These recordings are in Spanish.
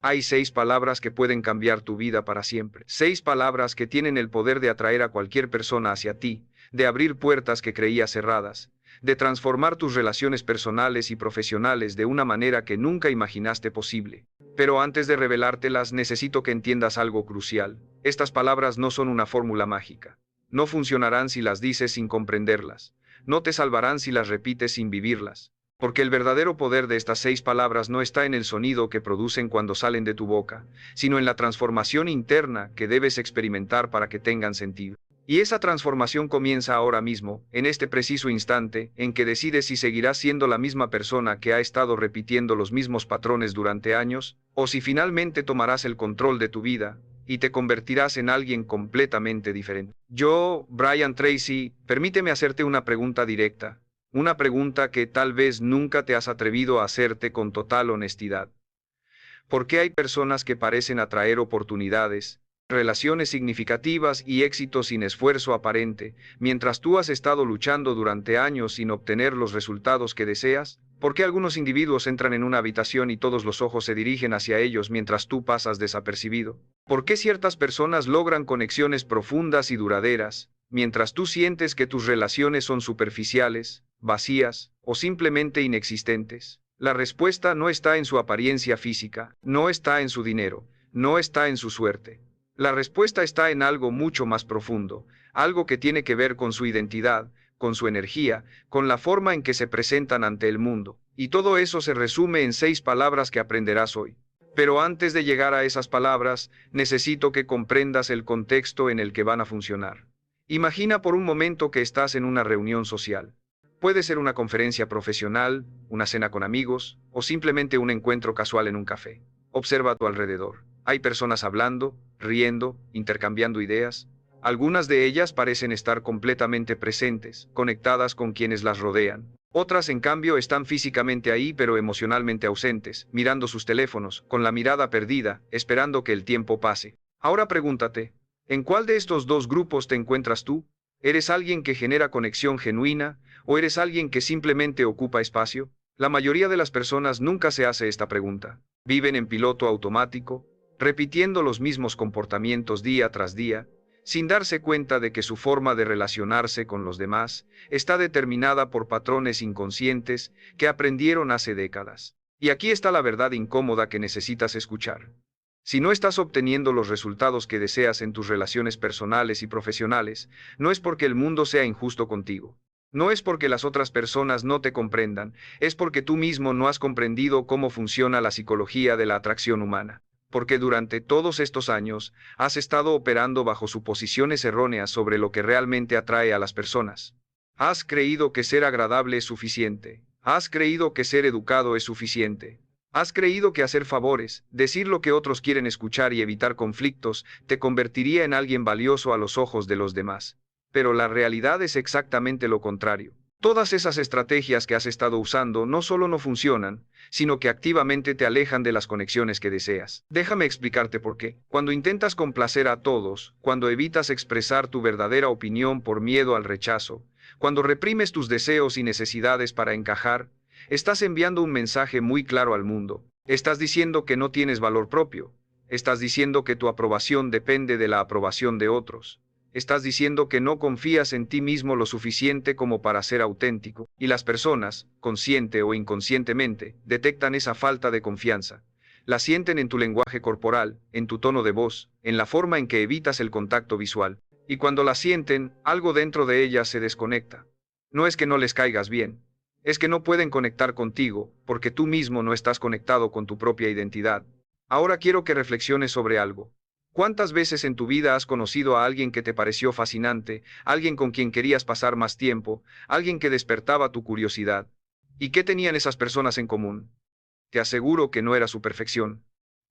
Hay 6 palabras que pueden cambiar tu vida para siempre. 6 palabras que tienen el poder de atraer a cualquier persona hacia ti, de abrir puertas que creías cerradas, de transformar tus relaciones personales y profesionales de una manera que nunca imaginaste posible. Pero antes de revelártelas, necesito que entiendas algo crucial. Estas palabras no son una fórmula mágica. No funcionarán si las dices sin comprenderlas. No te salvarán si las repites sin vivirlas. Porque el verdadero poder de estas 6 palabras no está en el sonido que producen cuando salen de tu boca, sino en la transformación interna que debes experimentar para que tengan sentido. Y esa transformación comienza ahora mismo, en este preciso instante, en que decides si seguirás siendo la misma persona que ha estado repitiendo los mismos patrones durante años, o si finalmente tomarás el control de tu vida, y te convertirás en alguien completamente diferente. Yo, Brian Tracy, permíteme hacerte una pregunta directa. Una pregunta que tal vez nunca te has atrevido a hacerte con total honestidad. ¿Por qué hay personas que parecen atraer oportunidades, relaciones significativas y éxito sin esfuerzo aparente, mientras tú has estado luchando durante años sin obtener los resultados que deseas? ¿Por qué algunos individuos entran en una habitación y todos los ojos se dirigen hacia ellos mientras tú pasas desapercibido? ¿Por qué ciertas personas logran conexiones profundas y duraderas, mientras tú sientes que tus relaciones son superficiales, vacías o simplemente inexistentes? La respuesta no está en su apariencia física, no está en su dinero, no está en su suerte. La respuesta está en algo mucho más profundo, algo que tiene que ver con su identidad, con su energía, con la forma en que se presentan ante el mundo. Y todo eso se resume en 6 palabras que aprenderás hoy. Pero antes de llegar a esas palabras, necesito que comprendas el contexto en el que van a funcionar. Imagina por un momento que estás en una reunión social. Puede ser una conferencia profesional, una cena con amigos, o simplemente un encuentro casual en un café. Observa a tu alrededor. Hay personas hablando, riendo, intercambiando ideas. Algunas de ellas parecen estar completamente presentes, conectadas con quienes las rodean. Otras, en cambio, están físicamente ahí pero emocionalmente ausentes, mirando sus teléfonos, con la mirada perdida, esperando que el tiempo pase. Ahora pregúntate, ¿en cuál de estos dos grupos te encuentras tú? ¿Eres alguien que genera conexión genuina, o eres alguien que simplemente ocupa espacio? La mayoría de las personas nunca se hace esta pregunta. Viven en piloto automático, repitiendo los mismos comportamientos día tras día, sin darse cuenta de que su forma de relacionarse con los demás está determinada por patrones inconscientes que aprendieron hace décadas. Y aquí está la verdad incómoda que necesitas escuchar. Si no estás obteniendo los resultados que deseas en tus relaciones personales y profesionales, no es porque el mundo sea injusto contigo. No es porque las otras personas no te comprendan, es porque tú mismo no has comprendido cómo funciona la psicología de la atracción humana. Porque durante todos estos años has estado operando bajo suposiciones erróneas sobre lo que realmente atrae a las personas. Has creído que ser agradable es suficiente. Has creído que ser educado es suficiente. Has creído que hacer favores, decir lo que otros quieren escuchar y evitar conflictos, te convertiría en alguien valioso a los ojos de los demás. Pero la realidad es exactamente lo contrario. Todas esas estrategias que has estado usando no solo no funcionan, sino que activamente te alejan de las conexiones que deseas. Déjame explicarte por qué. Cuando intentas complacer a todos, cuando evitas expresar tu verdadera opinión por miedo al rechazo, cuando reprimes tus deseos y necesidades para encajar, estás enviando un mensaje muy claro al mundo. Estás diciendo que no tienes valor propio. Estás diciendo que tu aprobación depende de la aprobación de otros. Estás diciendo que no confías en ti mismo lo suficiente como para ser auténtico, y las personas, consciente o inconscientemente, detectan esa falta de confianza. La sienten en tu lenguaje corporal, en tu tono de voz, en la forma en que evitas el contacto visual. Y cuando la sienten, algo dentro de ellas se desconecta. No es que no les caigas bien. Es que no pueden conectar contigo, porque tú mismo no estás conectado con tu propia identidad. Ahora quiero que reflexiones sobre algo. ¿Cuántas veces en tu vida has conocido a alguien que te pareció fascinante, alguien con quien querías pasar más tiempo, alguien que despertaba tu curiosidad? ¿Y qué tenían esas personas en común? Te aseguro que no era su perfección.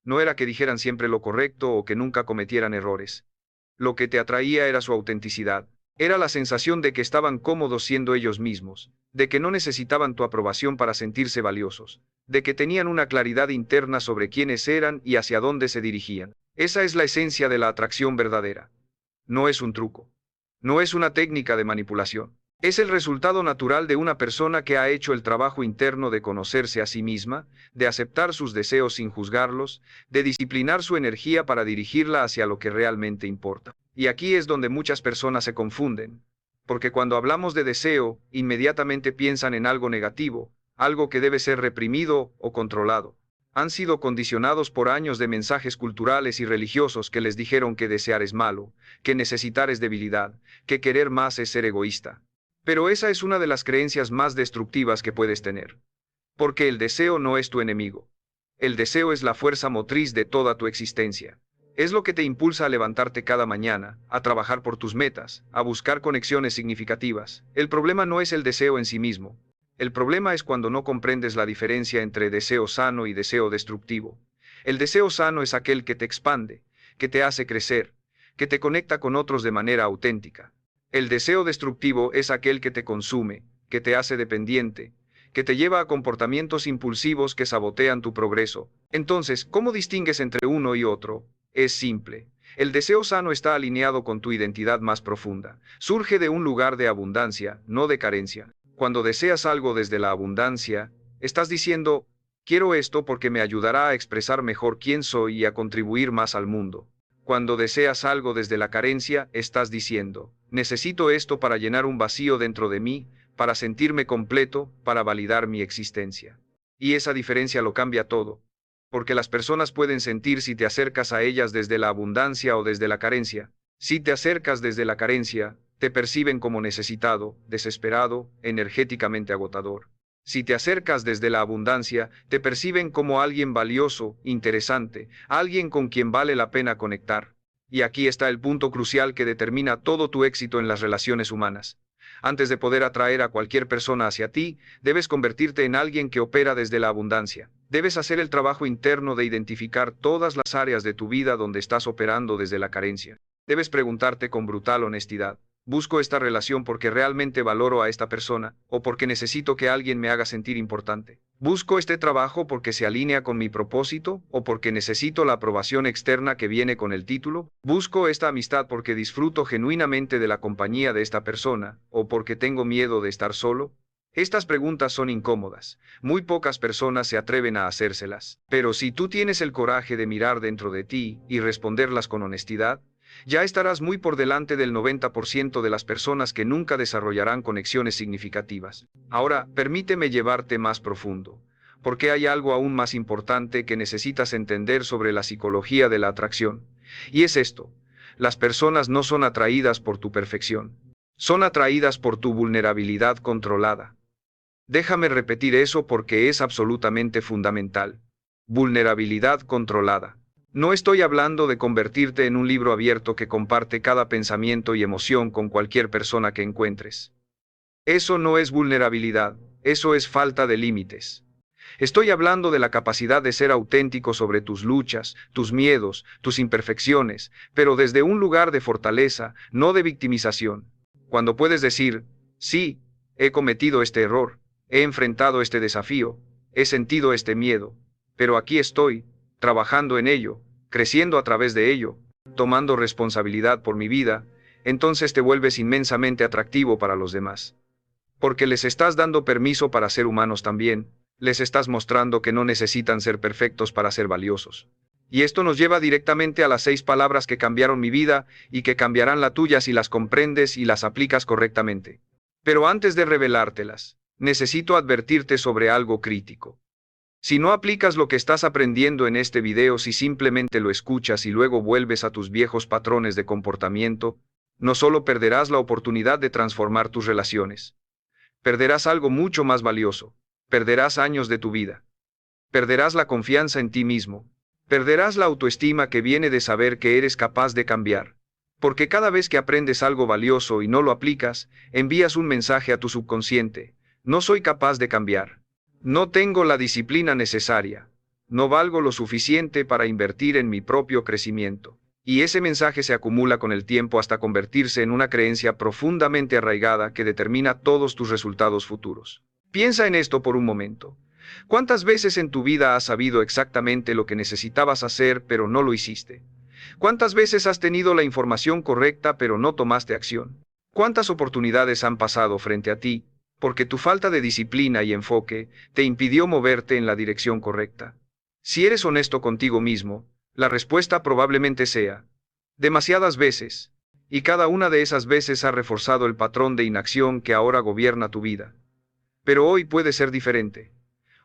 No era que dijeran siempre lo correcto o que nunca cometieran errores. Lo que te atraía era su autenticidad. Era la sensación de que estaban cómodos siendo ellos mismos, de que no necesitaban tu aprobación para sentirse valiosos, de que tenían una claridad interna sobre quiénes eran y hacia dónde se dirigían. Esa es la esencia de la atracción verdadera. No es un truco. No es una técnica de manipulación. Es el resultado natural de una persona que ha hecho el trabajo interno de conocerse a sí misma, de aceptar sus deseos sin juzgarlos, de disciplinar su energía para dirigirla hacia lo que realmente importa. Y aquí es donde muchas personas se confunden, porque cuando hablamos de deseo, inmediatamente piensan en algo negativo, algo que debe ser reprimido o controlado. Han sido condicionados por años de mensajes culturales y religiosos que les dijeron que desear es malo, que necesitar es debilidad, que querer más es ser egoísta. Pero esa es una de las creencias más destructivas que puedes tener. Porque el deseo no es tu enemigo. El deseo es la fuerza motriz de toda tu existencia. Es lo que te impulsa a levantarte cada mañana, a trabajar por tus metas, a buscar conexiones significativas. El problema no es el deseo en sí mismo. El problema es cuando no comprendes la diferencia entre deseo sano y deseo destructivo. El deseo sano es aquel que te expande, que te hace crecer, que te conecta con otros de manera auténtica. El deseo destructivo es aquel que te consume, que te hace dependiente, que te lleva a comportamientos impulsivos que sabotean tu progreso. Entonces, ¿cómo distingues entre uno y otro? Es simple. El deseo sano está alineado con tu identidad más profunda. Surge de un lugar de abundancia, no de carencia. Cuando deseas algo desde la abundancia, estás diciendo, quiero esto porque me ayudará a expresar mejor quién soy y a contribuir más al mundo. Cuando deseas algo desde la carencia, estás diciendo, necesito esto para llenar un vacío dentro de mí, para sentirme completo, para validar mi existencia. Y esa diferencia lo cambia todo, porque las personas pueden sentir si te acercas a ellas desde la abundancia o desde la carencia. Si te acercas desde la carencia, te perciben como necesitado, desesperado, energéticamente agotador. Si te acercas desde la abundancia, te perciben como alguien valioso, interesante, alguien con quien vale la pena conectar. Y aquí está el punto crucial que determina todo tu éxito en las relaciones humanas. Antes de poder atraer a cualquier persona hacia ti, debes convertirte en alguien que opera desde la abundancia. Debes hacer el trabajo interno de identificar todas las áreas de tu vida donde estás operando desde la carencia. Debes preguntarte con brutal honestidad, ¿busco esta relación porque realmente valoro a esta persona o porque necesito que alguien me haga sentir importante? ¿Busco este trabajo porque se alinea con mi propósito o porque necesito la aprobación externa que viene con el título? ¿Busco esta amistad porque disfruto genuinamente de la compañía de esta persona o porque tengo miedo de estar solo? Estas preguntas son incómodas. Muy pocas personas se atreven a hacérselas. Pero si tú tienes el coraje de mirar dentro de ti y responderlas con honestidad, ya estarás muy por delante del 90% de las personas que nunca desarrollarán conexiones significativas. Ahora, permíteme llevarte más profundo, porque hay algo aún más importante que necesitas entender sobre la psicología de la atracción. Y es esto: las personas no son atraídas por tu perfección, son atraídas por tu vulnerabilidad controlada. Déjame repetir eso porque es absolutamente fundamental. Vulnerabilidad controlada. No estoy hablando de convertirte en un libro abierto que comparte cada pensamiento y emoción con cualquier persona que encuentres. Eso no es vulnerabilidad, eso es falta de límites. Estoy hablando de la capacidad de ser auténtico sobre tus luchas, tus miedos, tus imperfecciones, pero desde un lugar de fortaleza, no de victimización. Cuando puedes decir, sí, he cometido este error, he enfrentado este desafío, he sentido este miedo, pero aquí estoy, trabajando en ello, creciendo a través de ello, tomando responsabilidad por mi vida, entonces te vuelves inmensamente atractivo para los demás. Porque les estás dando permiso para ser humanos también, les estás mostrando que no necesitan ser perfectos para ser valiosos. Y esto nos lleva directamente a las 6 palabras que cambiaron mi vida y que cambiarán la tuya si las comprendes y las aplicas correctamente. Pero antes de revelártelas, necesito advertirte sobre algo crítico. Si no aplicas lo que estás aprendiendo en este video, si simplemente lo escuchas y luego vuelves a tus viejos patrones de comportamiento, no solo perderás la oportunidad de transformar tus relaciones, perderás algo mucho más valioso, perderás años de tu vida, perderás la confianza en ti mismo, perderás la autoestima que viene de saber que eres capaz de cambiar. Porque cada vez que aprendes algo valioso y no lo aplicas, envías un mensaje a tu subconsciente: no soy capaz de cambiar. No tengo la disciplina necesaria. No valgo lo suficiente para invertir en mi propio crecimiento. Y ese mensaje se acumula con el tiempo hasta convertirse en una creencia profundamente arraigada que determina todos tus resultados futuros. Piensa en esto por un momento. ¿Cuántas veces en tu vida has sabido exactamente lo que necesitabas hacer pero no lo hiciste? ¿Cuántas veces has tenido la información correcta pero no tomaste acción? ¿Cuántas oportunidades han pasado frente a ti, porque tu falta de disciplina y enfoque te impidió moverte en la dirección correcta? Si eres honesto contigo mismo, la respuesta probablemente sea, demasiadas veces, y cada una de esas veces ha reforzado el patrón de inacción que ahora gobierna tu vida. Pero hoy puede ser diferente.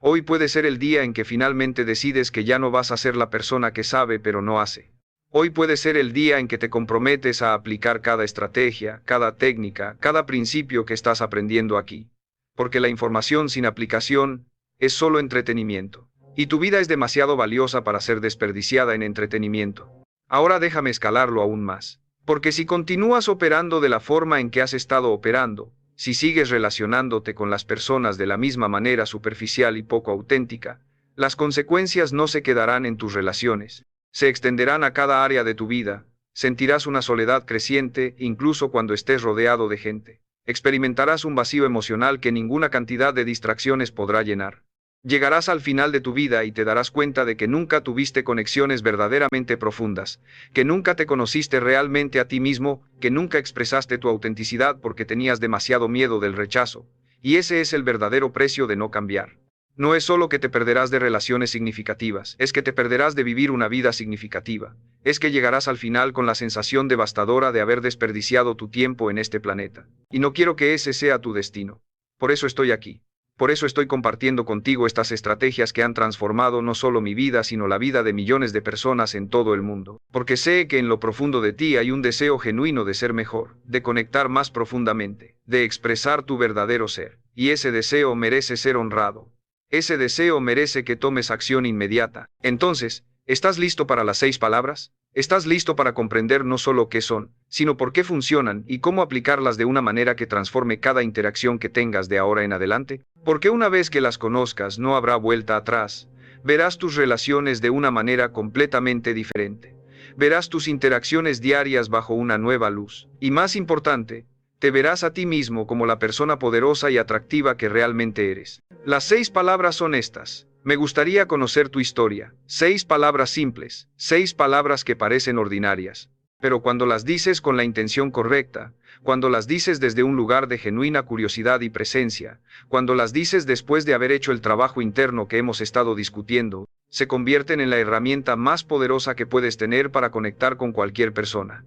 Hoy puede ser el día en que finalmente decides que ya no vas a ser la persona que sabe pero no hace. Hoy puede ser el día en que te comprometes a aplicar cada estrategia, cada técnica, cada principio que estás aprendiendo aquí. Porque la información sin aplicación es solo entretenimiento. Y tu vida es demasiado valiosa para ser desperdiciada en entretenimiento. Ahora déjame escalarlo aún más. Porque si continúas operando de la forma en que has estado operando, si sigues relacionándote con las personas de la misma manera superficial y poco auténtica, las consecuencias no se quedarán en tus relaciones, se extenderán a cada área de tu vida, sentirás una soledad creciente incluso cuando estés rodeado de gente, experimentarás un vacío emocional que ninguna cantidad de distracciones podrá llenar. Llegarás al final de tu vida y te darás cuenta de que nunca tuviste conexiones verdaderamente profundas, que nunca te conociste realmente a ti mismo, que nunca expresaste tu autenticidad porque tenías demasiado miedo del rechazo, y ese es el verdadero precio de no cambiar. No es solo que te perderás de relaciones significativas, es que te perderás de vivir una vida significativa, es que llegarás al final con la sensación devastadora de haber desperdiciado tu tiempo en este planeta. Y no quiero que ese sea tu destino. Por eso estoy aquí. Por eso estoy compartiendo contigo estas estrategias que han transformado no solo mi vida, sino la vida de millones de personas en todo el mundo. Porque sé que en lo profundo de ti hay un deseo genuino de ser mejor, de conectar más profundamente, de expresar tu verdadero ser. Y ese deseo merece ser honrado. Ese deseo merece que tomes acción inmediata. Entonces, ¿estás listo para las 6 palabras? ¿Estás listo para comprender no solo qué son, sino por qué funcionan y cómo aplicarlas de una manera que transforme cada interacción que tengas de ahora en adelante? Porque una vez que las conozcas no habrá vuelta atrás. Verás tus relaciones de una manera completamente diferente. Verás tus interacciones diarias bajo una nueva luz. Y más importante, te verás a ti mismo como la persona poderosa y atractiva que realmente eres. Las 6 palabras son estas. Me gustaría conocer tu historia. 6 palabras simples, 6 palabras que parecen ordinarias. Pero cuando las dices con la intención correcta, cuando las dices desde un lugar de genuina curiosidad y presencia, cuando las dices después de haber hecho el trabajo interno que hemos estado discutiendo, se convierten en la herramienta más poderosa que puedes tener para conectar con cualquier persona.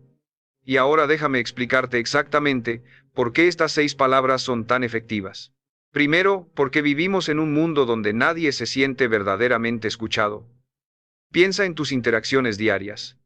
Y ahora déjame explicarte exactamente por qué estas 6 palabras son tan efectivas. Primero, porque vivimos en un mundo donde nadie se siente verdaderamente escuchado. Piensa en tus interacciones diarias.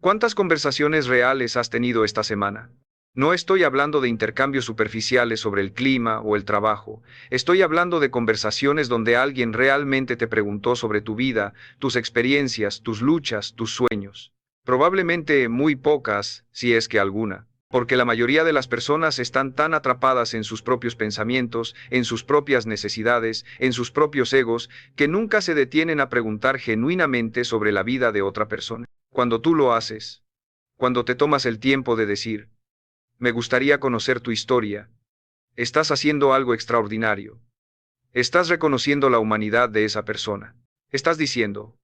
¿Cuántas conversaciones reales has tenido esta semana? No estoy hablando de intercambios superficiales sobre el clima o el trabajo. Estoy hablando de conversaciones donde alguien realmente te preguntó sobre tu vida, tus experiencias, tus luchas, tus sueños. Probablemente muy pocas, si es que alguna. Porque la mayoría de las personas están tan atrapadas en sus propios pensamientos, en sus propias necesidades, en sus propios egos, que nunca se detienen a preguntar genuinamente sobre la vida de otra persona. Cuando tú lo haces, cuando te tomas el tiempo de decir, me gustaría conocer tu historia, estás haciendo algo extraordinario. Estás reconociendo la humanidad de esa persona. Estás diciendo,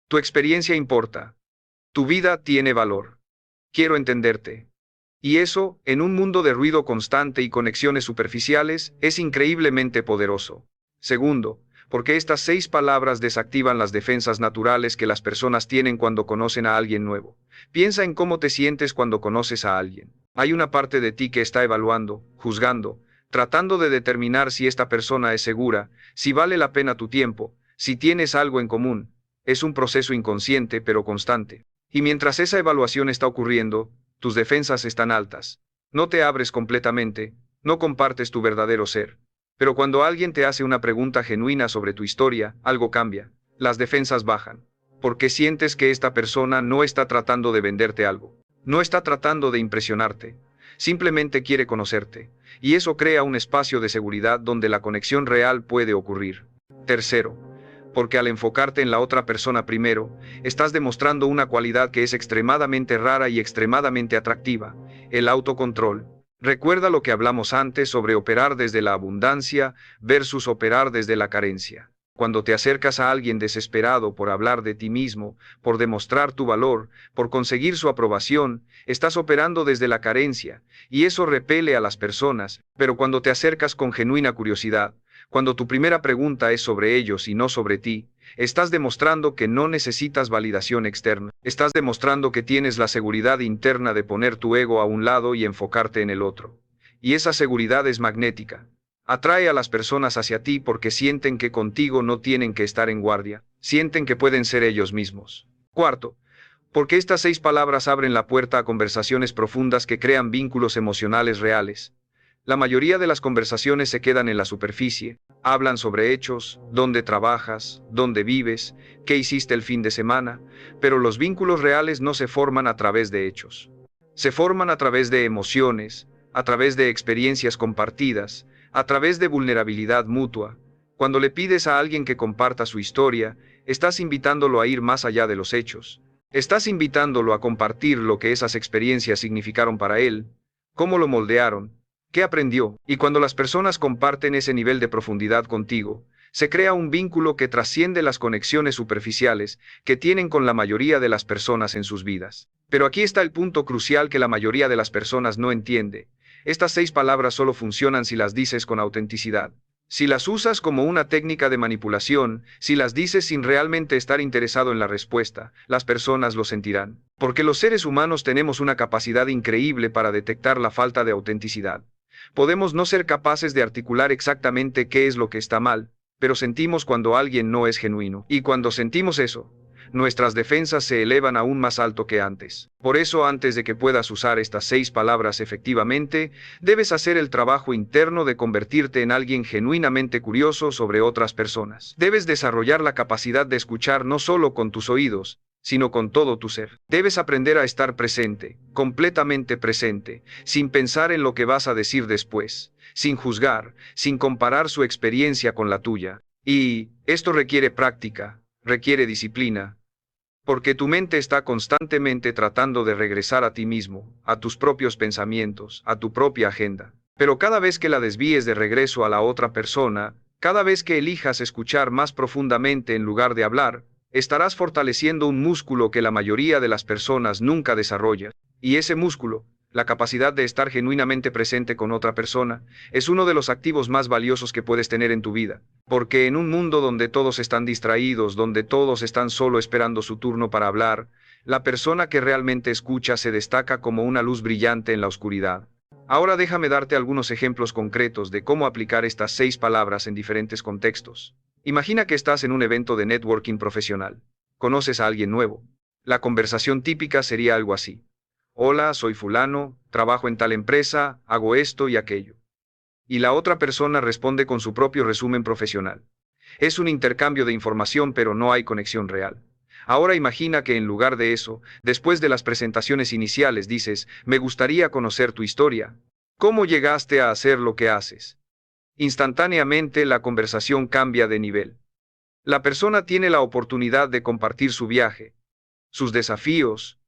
tu experiencia importa, tu vida tiene valor. Quiero entenderte. Y eso, en un mundo de ruido constante y conexiones superficiales, es increíblemente poderoso. Segundo, porque estas 6 palabras desactivan las defensas naturales que las personas tienen cuando conocen a alguien nuevo. Piensa en cómo te sientes cuando conoces a alguien. Hay una parte de ti que está evaluando, juzgando, tratando de determinar si esta persona es segura, si vale la pena tu tiempo, si tienes algo en común. Es un proceso inconsciente pero constante. Y mientras esa evaluación está ocurriendo, tus defensas están altas. No te abres completamente, no compartes tu verdadero ser. Pero cuando alguien te hace una pregunta genuina sobre tu historia, algo cambia. Las defensas bajan. Porque sientes que esta persona no está tratando de venderte algo. No está tratando de impresionarte. Simplemente quiere conocerte. Y eso crea un espacio de seguridad donde la conexión real puede ocurrir. Tercero, porque al enfocarte en la otra persona primero, estás demostrando una cualidad que es extremadamente rara y extremadamente atractiva, el autocontrol. Recuerda lo que hablamos antes sobre operar desde la abundancia versus operar desde la carencia. Cuando te acercas a alguien desesperado por hablar de ti mismo, por demostrar tu valor, por conseguir su aprobación, estás operando desde la carencia, y eso repele a las personas, pero cuando te acercas con genuina curiosidad, cuando tu primera pregunta es sobre ellos y no sobre ti, estás demostrando que no necesitas validación externa, estás demostrando que tienes la seguridad interna de poner tu ego a un lado y enfocarte en el otro. Y esa seguridad es magnética. Atrae a las personas hacia ti porque sienten que contigo no tienen que estar en guardia, sienten que pueden ser ellos mismos. Cuarto, porque estas 6 palabras abren la puerta a conversaciones profundas que crean vínculos emocionales reales. La mayoría de las conversaciones se quedan en la superficie, hablan sobre hechos, dónde trabajas, dónde vives, qué hiciste el fin de semana, pero los vínculos reales no se forman a través de hechos. Se forman a través de emociones, a través de experiencias compartidas, a través de vulnerabilidad mutua. Cuando le pides a alguien que comparta su historia, estás invitándolo a ir más allá de los hechos. Estás invitándolo a compartir lo que esas experiencias significaron para él, cómo lo moldearon, qué aprendió. Y cuando las personas comparten ese nivel de profundidad contigo, se crea un vínculo que trasciende las conexiones superficiales que tienen con la mayoría de las personas en sus vidas. Pero aquí está el punto crucial que la mayoría de las personas no entiende. Estas 6 palabras solo funcionan si las dices con autenticidad. Si las usas como una técnica de manipulación, si las dices sin realmente estar interesado en la respuesta, las personas lo sentirán. Porque los seres humanos tenemos una capacidad increíble para detectar la falta de autenticidad. Podemos no ser capaces de articular exactamente qué es lo que está mal, pero sentimos cuando alguien no es genuino. Y cuando sentimos eso, nuestras defensas se elevan aún más alto que antes. Por eso, antes de que puedas usar estas 6 palabras efectivamente, debes hacer el trabajo interno de convertirte en alguien genuinamente curioso sobre otras personas. Debes desarrollar la capacidad de escuchar no solo con tus oídos, sino con todo tu ser. Debes aprender a estar presente, completamente presente, sin pensar en lo que vas a decir después, sin juzgar, sin comparar su experiencia con la tuya. Y esto requiere práctica, requiere disciplina, porque tu mente está constantemente tratando de regresar a ti mismo, a tus propios pensamientos, a tu propia agenda. Pero cada vez que la desvíes de regreso a la otra persona, cada vez que elijas escuchar más profundamente en lugar de hablar, estarás fortaleciendo un músculo que la mayoría de las personas nunca desarrollan. Y ese músculo, la capacidad de estar genuinamente presente con otra persona, es uno de los activos más valiosos que puedes tener en tu vida. Porque en un mundo donde todos están distraídos, donde todos están solo esperando su turno para hablar, la persona que realmente escucha se destaca como una luz brillante en la oscuridad. Ahora déjame darte algunos ejemplos concretos de cómo aplicar estas 6 palabras en diferentes contextos. Imagina que estás en un evento de networking profesional. Conoces a alguien nuevo. La conversación típica sería algo así. Hola, soy fulano, trabajo en tal empresa, hago esto y aquello. Y la otra persona responde con su propio resumen profesional. Es un intercambio de información, pero no hay conexión real. Ahora imagina que en lugar de eso, después de las presentaciones iniciales dices, me gustaría conocer tu historia. ¿Cómo llegaste a hacer lo que haces? Instantáneamente la conversación cambia de nivel. La persona tiene la oportunidad de compartir su viaje, sus desafíos,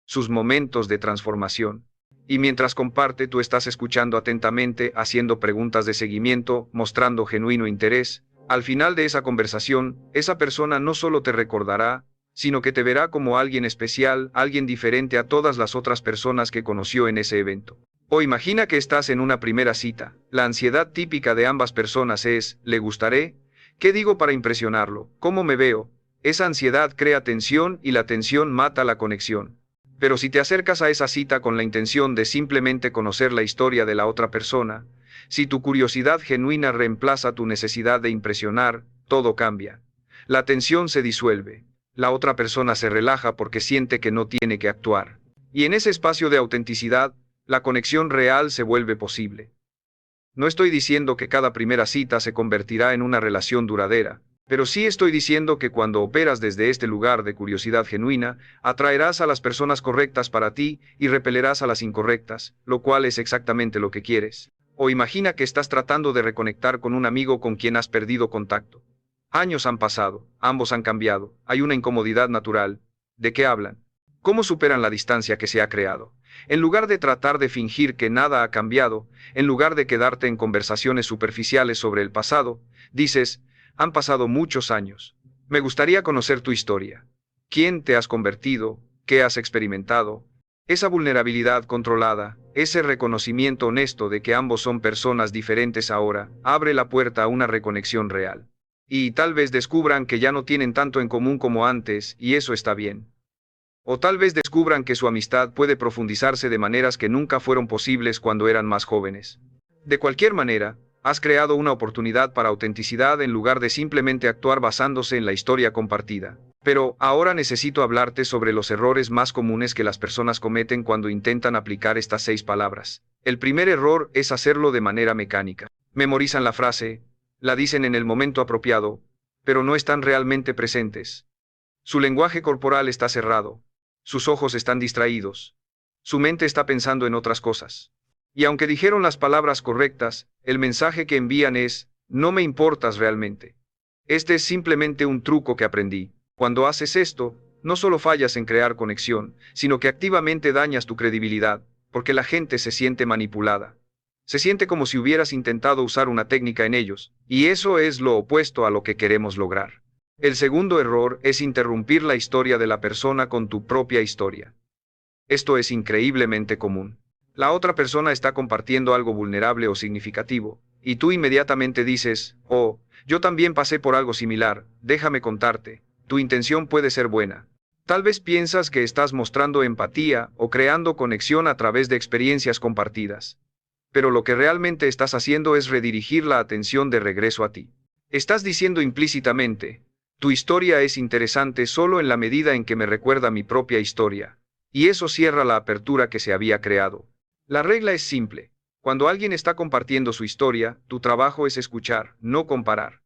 sus momentos de transformación. Y mientras comparte, tú estás escuchando atentamente, haciendo preguntas de seguimiento, mostrando genuino interés. Al final de esa conversación, esa persona no solo te recordará, sino que te verá como alguien especial, alguien diferente a todas las otras personas que conoció en ese evento. O imagina que estás en una primera cita. La ansiedad típica de ambas personas es, ¿le gustaré? ¿Qué digo para impresionarlo? ¿Cómo me veo? Esa ansiedad crea tensión y la tensión mata la conexión. Pero si te acercas a esa cita con la intención de simplemente conocer la historia de la otra persona, si tu curiosidad genuina reemplaza tu necesidad de impresionar, todo cambia. La tensión se disuelve. La otra persona se relaja porque siente que no tiene que actuar. Y en ese espacio de autenticidad, la conexión real se vuelve posible. No estoy diciendo que cada primera cita se convertirá en una relación duradera, pero sí estoy diciendo que cuando operas desde este lugar de curiosidad genuina, atraerás a las personas correctas para ti y repelerás a las incorrectas, lo cual es exactamente lo que quieres. O imagina que estás tratando de reconectar con un amigo con quien has perdido contacto. Años han pasado, ambos han cambiado, hay una incomodidad natural. ¿De qué hablan? ¿Cómo superan la distancia que se ha creado? En lugar de tratar de fingir que nada ha cambiado, en lugar de quedarte en conversaciones superficiales sobre el pasado, dices, Han pasado muchos años. Me gustaría conocer tu historia. ¿Quién te has convertido? ¿Qué has experimentado? Esa vulnerabilidad controlada, ese reconocimiento honesto de que ambos son personas diferentes ahora, abre la puerta a una reconexión real. Y tal vez descubran que ya no tienen tanto en común como antes, y eso está bien. O tal vez descubran que su amistad puede profundizarse de maneras que nunca fueron posibles cuando eran más jóvenes. De cualquier manera, has creado una oportunidad para autenticidad en lugar de simplemente actuar basándose en la historia compartida. Pero ahora necesito hablarte sobre los errores más comunes que las personas cometen cuando intentan aplicar estas 6 palabras. El primer error es hacerlo de manera mecánica. Memorizan la frase, la dicen en el momento apropiado, pero no están realmente presentes. Su lenguaje corporal está cerrado. Sus ojos están distraídos. Su mente está pensando en otras cosas. Y aunque dijeron las palabras correctas, el mensaje que envían es, no me importas realmente. Este es simplemente un truco que aprendí. Cuando haces esto, no solo fallas en crear conexión, sino que activamente dañas tu credibilidad, porque la gente se siente manipulada. Se siente como si hubieras intentado usar una técnica en ellos, y eso es lo opuesto a lo que queremos lograr. El segundo error es interrumpir la historia de la persona con tu propia historia. Esto es increíblemente común. La otra persona está compartiendo algo vulnerable o significativo, y tú inmediatamente dices, oh, yo también pasé por algo similar, déjame contarte. Tu intención puede ser buena. Tal vez piensas que estás mostrando empatía o creando conexión a través de experiencias compartidas. Pero lo que realmente estás haciendo es redirigir la atención de regreso a ti. Estás diciendo implícitamente, tu historia es interesante solo en la medida en que me recuerda mi propia historia. Y eso cierra la apertura que se había creado. La regla es simple. Cuando alguien está compartiendo su historia, tu trabajo es escuchar, no comparar.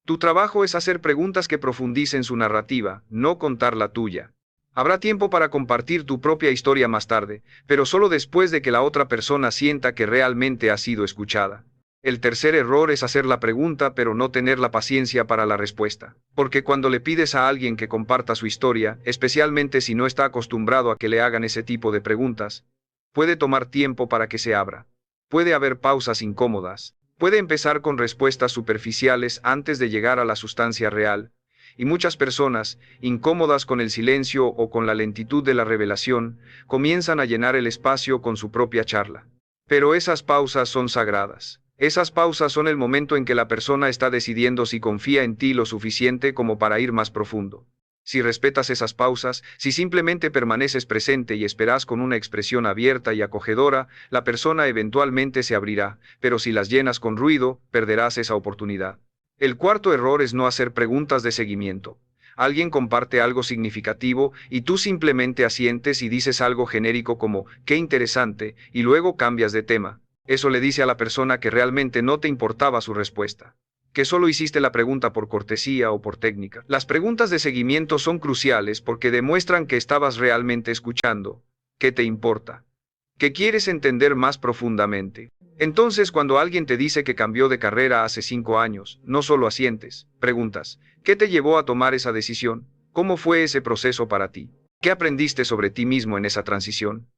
Tu trabajo es hacer preguntas que profundicen su narrativa, no contar la tuya. Habrá tiempo para compartir tu propia historia más tarde, pero solo después de que la otra persona sienta que realmente ha sido escuchada. El tercer error es hacer la pregunta pero no tener la paciencia para la respuesta. Porque cuando le pides a alguien que comparta su historia, especialmente si no está acostumbrado a que le hagan ese tipo de preguntas, puede tomar tiempo para que se abra. Puede haber pausas incómodas. Puede empezar con respuestas superficiales antes de llegar a la sustancia real. Y muchas personas, incómodas con el silencio o con la lentitud de la revelación, comienzan a llenar el espacio con su propia charla. Pero esas pausas son sagradas. Esas pausas son el momento en que la persona está decidiendo si confía en ti lo suficiente como para ir más profundo. Si respetas esas pausas, si simplemente permaneces presente y esperas con una expresión abierta y acogedora, la persona eventualmente se abrirá, pero si las llenas con ruido, perderás esa oportunidad. El cuarto error es no hacer preguntas de seguimiento. Alguien comparte algo significativo y tú simplemente asientes y dices algo genérico como, qué interesante, y luego cambias de tema. Eso le dice a la persona que realmente no te importaba su respuesta. Que solo hiciste la pregunta por cortesía o por técnica. Las preguntas de seguimiento son cruciales porque demuestran que estabas realmente escuchando. ¿Qué te importa? ¿Qué quieres entender más profundamente? Entonces, cuando alguien te dice que cambió de carrera hace 5 años, no solo asientes, preguntas, ¿qué te llevó a tomar esa decisión? ¿Cómo fue ese proceso para ti? ¿Qué aprendiste sobre ti mismo en esa transición?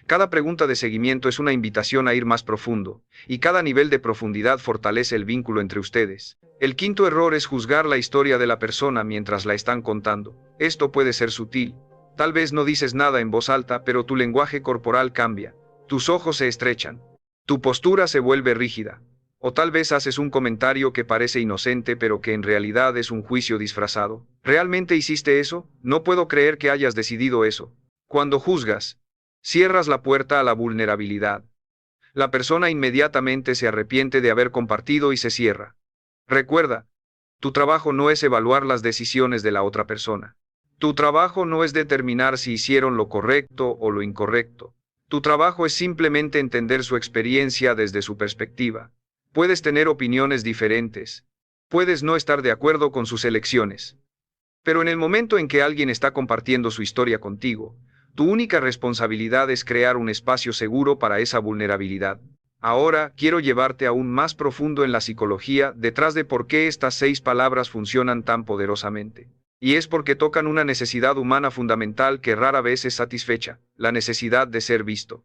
Cada pregunta de seguimiento es una invitación a ir más profundo, y cada nivel de profundidad fortalece el vínculo entre ustedes. El quinto error es juzgar la historia de la persona mientras la están contando. Esto puede ser sutil. Tal vez no dices nada en voz alta, pero tu lenguaje corporal cambia. Tus ojos se estrechan. Tu postura se vuelve rígida. O tal vez haces un comentario que parece inocente pero que en realidad es un juicio disfrazado. ¿Realmente hiciste eso? No puedo creer que hayas decidido eso. Cuando juzgas, cierras la puerta a la vulnerabilidad. La persona inmediatamente se arrepiente de haber compartido y se cierra. Recuerda, tu trabajo no es evaluar las decisiones de la otra persona. Tu trabajo no es determinar si hicieron lo correcto o lo incorrecto. Tu trabajo es simplemente entender su experiencia desde su perspectiva. Puedes tener opiniones diferentes. Puedes no estar de acuerdo con sus elecciones. Pero en el momento en que alguien está compartiendo su historia contigo, tu única responsabilidad es crear un espacio seguro para esa vulnerabilidad. Ahora, quiero llevarte aún más profundo en la psicología detrás de por qué estas 6 palabras funcionan tan poderosamente. Y es porque tocan una necesidad humana fundamental que rara vez es satisfecha, la necesidad de ser visto.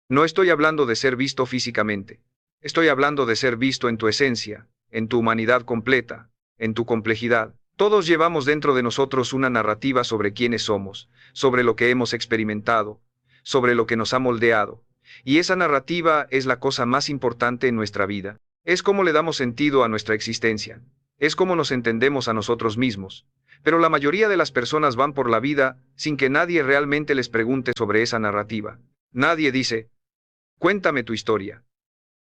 No estoy hablando de ser visto físicamente. Estoy hablando de ser visto en tu esencia, en tu humanidad completa, en tu complejidad. Todos llevamos dentro de nosotros una narrativa sobre quiénes somos, sobre lo que hemos experimentado, sobre lo que nos ha moldeado. Y esa narrativa es la cosa más importante en nuestra vida. Es cómo le damos sentido a nuestra existencia. Es cómo nos entendemos a nosotros mismos. Pero la mayoría de las personas van por la vida sin que nadie realmente les pregunte sobre esa narrativa. Nadie dice, cuéntame tu historia.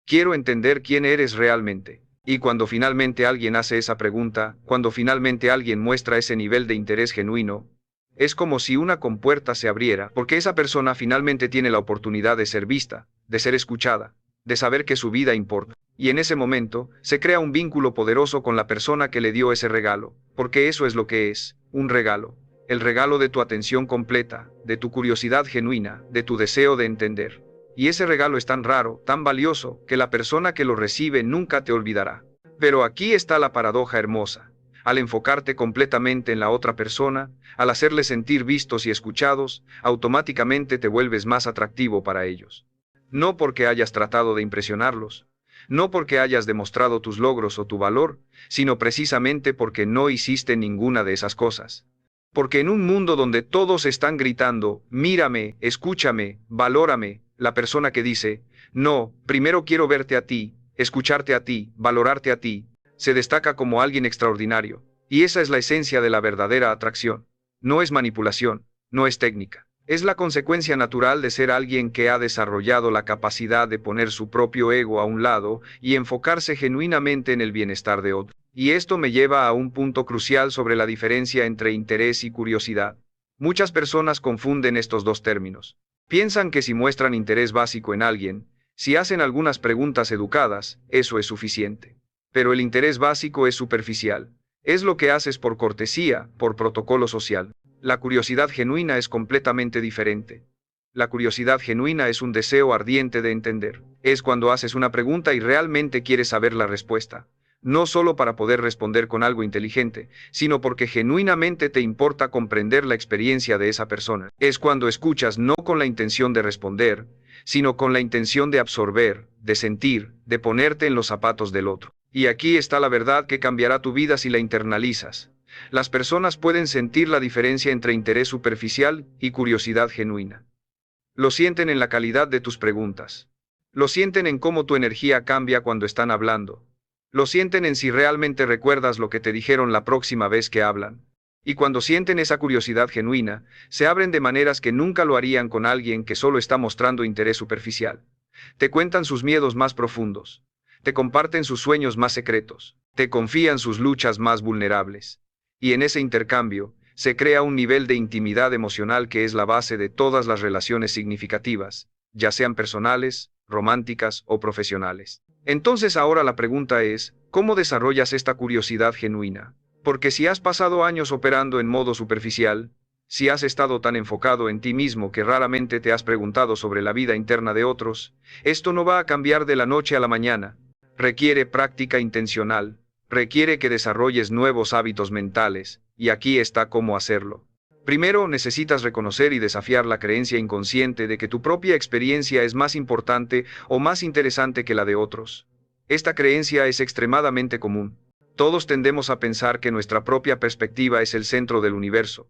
Quiero entender quién eres realmente. Y cuando finalmente alguien hace esa pregunta, cuando finalmente alguien muestra ese nivel de interés genuino, es como si una compuerta se abriera, porque esa persona finalmente tiene la oportunidad de ser vista, de ser escuchada, de saber que su vida importa. Y en ese momento, se crea un vínculo poderoso con la persona que le dio ese regalo, porque eso es lo que es, un regalo. El regalo de tu atención completa, de tu curiosidad genuina, de tu deseo de entender. Y ese regalo es tan raro, tan valioso, que la persona que lo recibe nunca te olvidará. Pero aquí está la paradoja hermosa. Al enfocarte completamente en la otra persona, al hacerles sentir vistos y escuchados, automáticamente te vuelves más atractivo para ellos. No porque hayas tratado de impresionarlos, no porque hayas demostrado tus logros o tu valor, sino precisamente porque no hiciste ninguna de esas cosas. Porque en un mundo donde todos están gritando, mírame, escúchame, valórame, la persona que dice, no, primero quiero verte a ti, escucharte a ti, valorarte a ti, se destaca como alguien extraordinario. Y esa es la esencia de la verdadera atracción. No es manipulación, no es técnica. Es la consecuencia natural de ser alguien que ha desarrollado la capacidad de poner su propio ego a un lado y enfocarse genuinamente en el bienestar de otro. Y esto me lleva a un punto crucial sobre la diferencia entre interés y curiosidad. Muchas personas confunden estos dos términos. Piensan que si muestran interés básico en alguien, si hacen algunas preguntas educadas, eso es suficiente. Pero el interés básico es superficial. Es lo que haces por cortesía, por protocolo social. La curiosidad genuina es completamente diferente. La curiosidad genuina es un deseo ardiente de entender. Es cuando haces una pregunta y realmente quieres saber la respuesta. No solo para poder responder con algo inteligente, sino porque genuinamente te importa comprender la experiencia de esa persona. Es cuando escuchas no con la intención de responder, sino con la intención de absorber, de sentir, de ponerte en los zapatos del otro. Y aquí está la verdad que cambiará tu vida si la internalizas. Las personas pueden sentir la diferencia entre interés superficial y curiosidad genuina. Lo sienten en la calidad de tus preguntas. Lo sienten en cómo tu energía cambia cuando están hablando. Lo sienten en si realmente recuerdas lo que te dijeron la próxima vez que hablan. Y cuando sienten esa curiosidad genuina, se abren de maneras que nunca lo harían con alguien que solo está mostrando interés superficial. Te cuentan sus miedos más profundos. Te comparten sus sueños más secretos. Te confían sus luchas más vulnerables. Y en ese intercambio, se crea un nivel de intimidad emocional que es la base de todas las relaciones significativas, ya sean personales, románticas o profesionales. Entonces ahora la pregunta es, ¿cómo desarrollas esta curiosidad genuina? Porque si has pasado años operando en modo superficial, si has estado tan enfocado en ti mismo que raramente te has preguntado sobre la vida interna de otros, esto no va a cambiar de la noche a la mañana. Requiere práctica intencional, requiere que desarrolles nuevos hábitos mentales, y aquí está cómo hacerlo. Primero, necesitas reconocer y desafiar la creencia inconsciente de que tu propia experiencia es más importante o más interesante que la de otros. Esta creencia es extremadamente común. Todos tendemos a pensar que nuestra propia perspectiva es el centro del universo,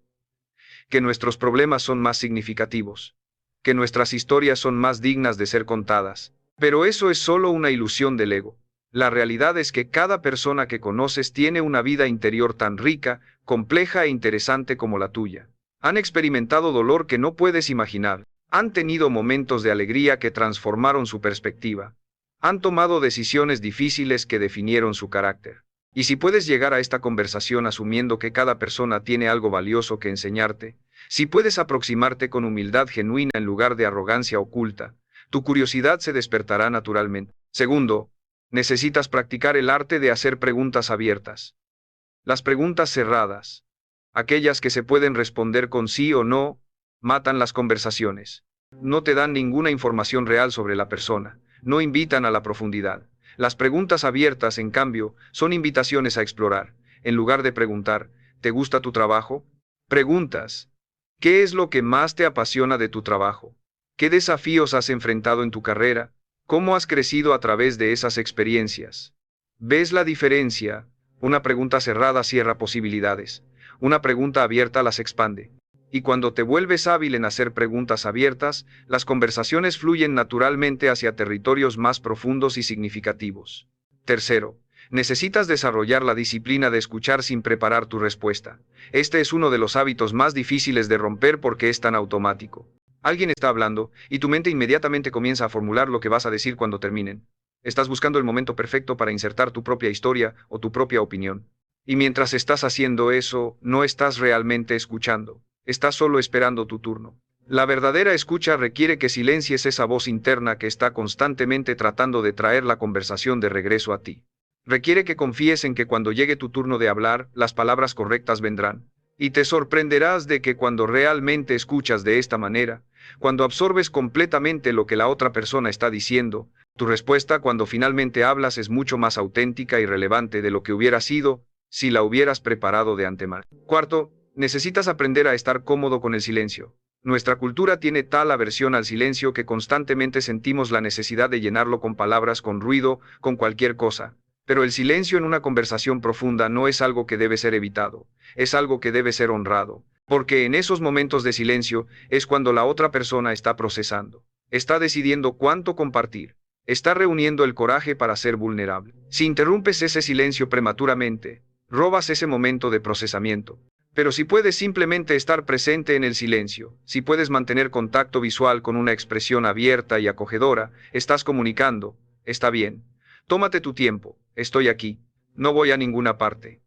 que nuestros problemas son más significativos, que nuestras historias son más dignas de ser contadas. Pero eso es solo una ilusión del ego. La realidad es que cada persona que conoces tiene una vida interior tan rica, compleja e interesante como la tuya. Han experimentado dolor que no puedes imaginar. Han tenido momentos de alegría que transformaron su perspectiva. Han tomado decisiones difíciles que definieron su carácter. Y si puedes llegar a esta conversación asumiendo que cada persona tiene algo valioso que enseñarte, si puedes aproximarte con humildad genuina en lugar de arrogancia oculta, tu curiosidad se despertará naturalmente. Segundo, necesitas practicar el arte de hacer preguntas abiertas. Las preguntas cerradas, aquellas que se pueden responder con sí o no, matan las conversaciones. No te dan ninguna información real sobre la persona, no invitan a la profundidad. Las preguntas abiertas, en cambio, son invitaciones a explorar. En lugar de preguntar, ¿te gusta tu trabajo? Preguntas, ¿qué es lo que más te apasiona de tu trabajo? ¿Qué desafíos has enfrentado en tu carrera? ¿Cómo has crecido a través de esas experiencias? ¿Ves la diferencia? Una pregunta cerrada cierra posibilidades. Una pregunta abierta las expande. Y cuando te vuelves hábil en hacer preguntas abiertas, las conversaciones fluyen naturalmente hacia territorios más profundos y significativos. Tercero, necesitas desarrollar la disciplina de escuchar sin preparar tu respuesta. Este es uno de los hábitos más difíciles de romper porque es tan automático. Alguien está hablando, y tu mente inmediatamente comienza a formular lo que vas a decir cuando terminen. Estás buscando el momento perfecto para insertar tu propia historia o tu propia opinión. Y mientras estás haciendo eso, no estás realmente escuchando. Estás solo esperando tu turno. La verdadera escucha requiere que silencies esa voz interna que está constantemente tratando de traer la conversación de regreso a ti. Requiere que confíes en que cuando llegue tu turno de hablar, las palabras correctas vendrán. Y te sorprenderás de que cuando realmente escuchas de esta manera, cuando absorbes completamente lo que la otra persona está diciendo, tu respuesta cuando finalmente hablas es mucho más auténtica y relevante de lo que hubiera sido si la hubieras preparado de antemano. Cuarto, necesitas aprender a estar cómodo con el silencio. Nuestra cultura tiene tal aversión al silencio que constantemente sentimos la necesidad de llenarlo con palabras, con ruido, con cualquier cosa. Pero el silencio en una conversación profunda no es algo que debe ser evitado, es algo que debe ser honrado, porque en esos momentos de silencio es cuando la otra persona está procesando, está decidiendo cuánto compartir, está reuniendo el coraje para ser vulnerable. Si interrumpes ese silencio prematuramente, robas ese momento de procesamiento. Pero si puedes simplemente estar presente en el silencio, si puedes mantener contacto visual con una expresión abierta y acogedora, estás comunicando, está bien. Tómate tu tiempo, estoy aquí, no voy a ninguna parte.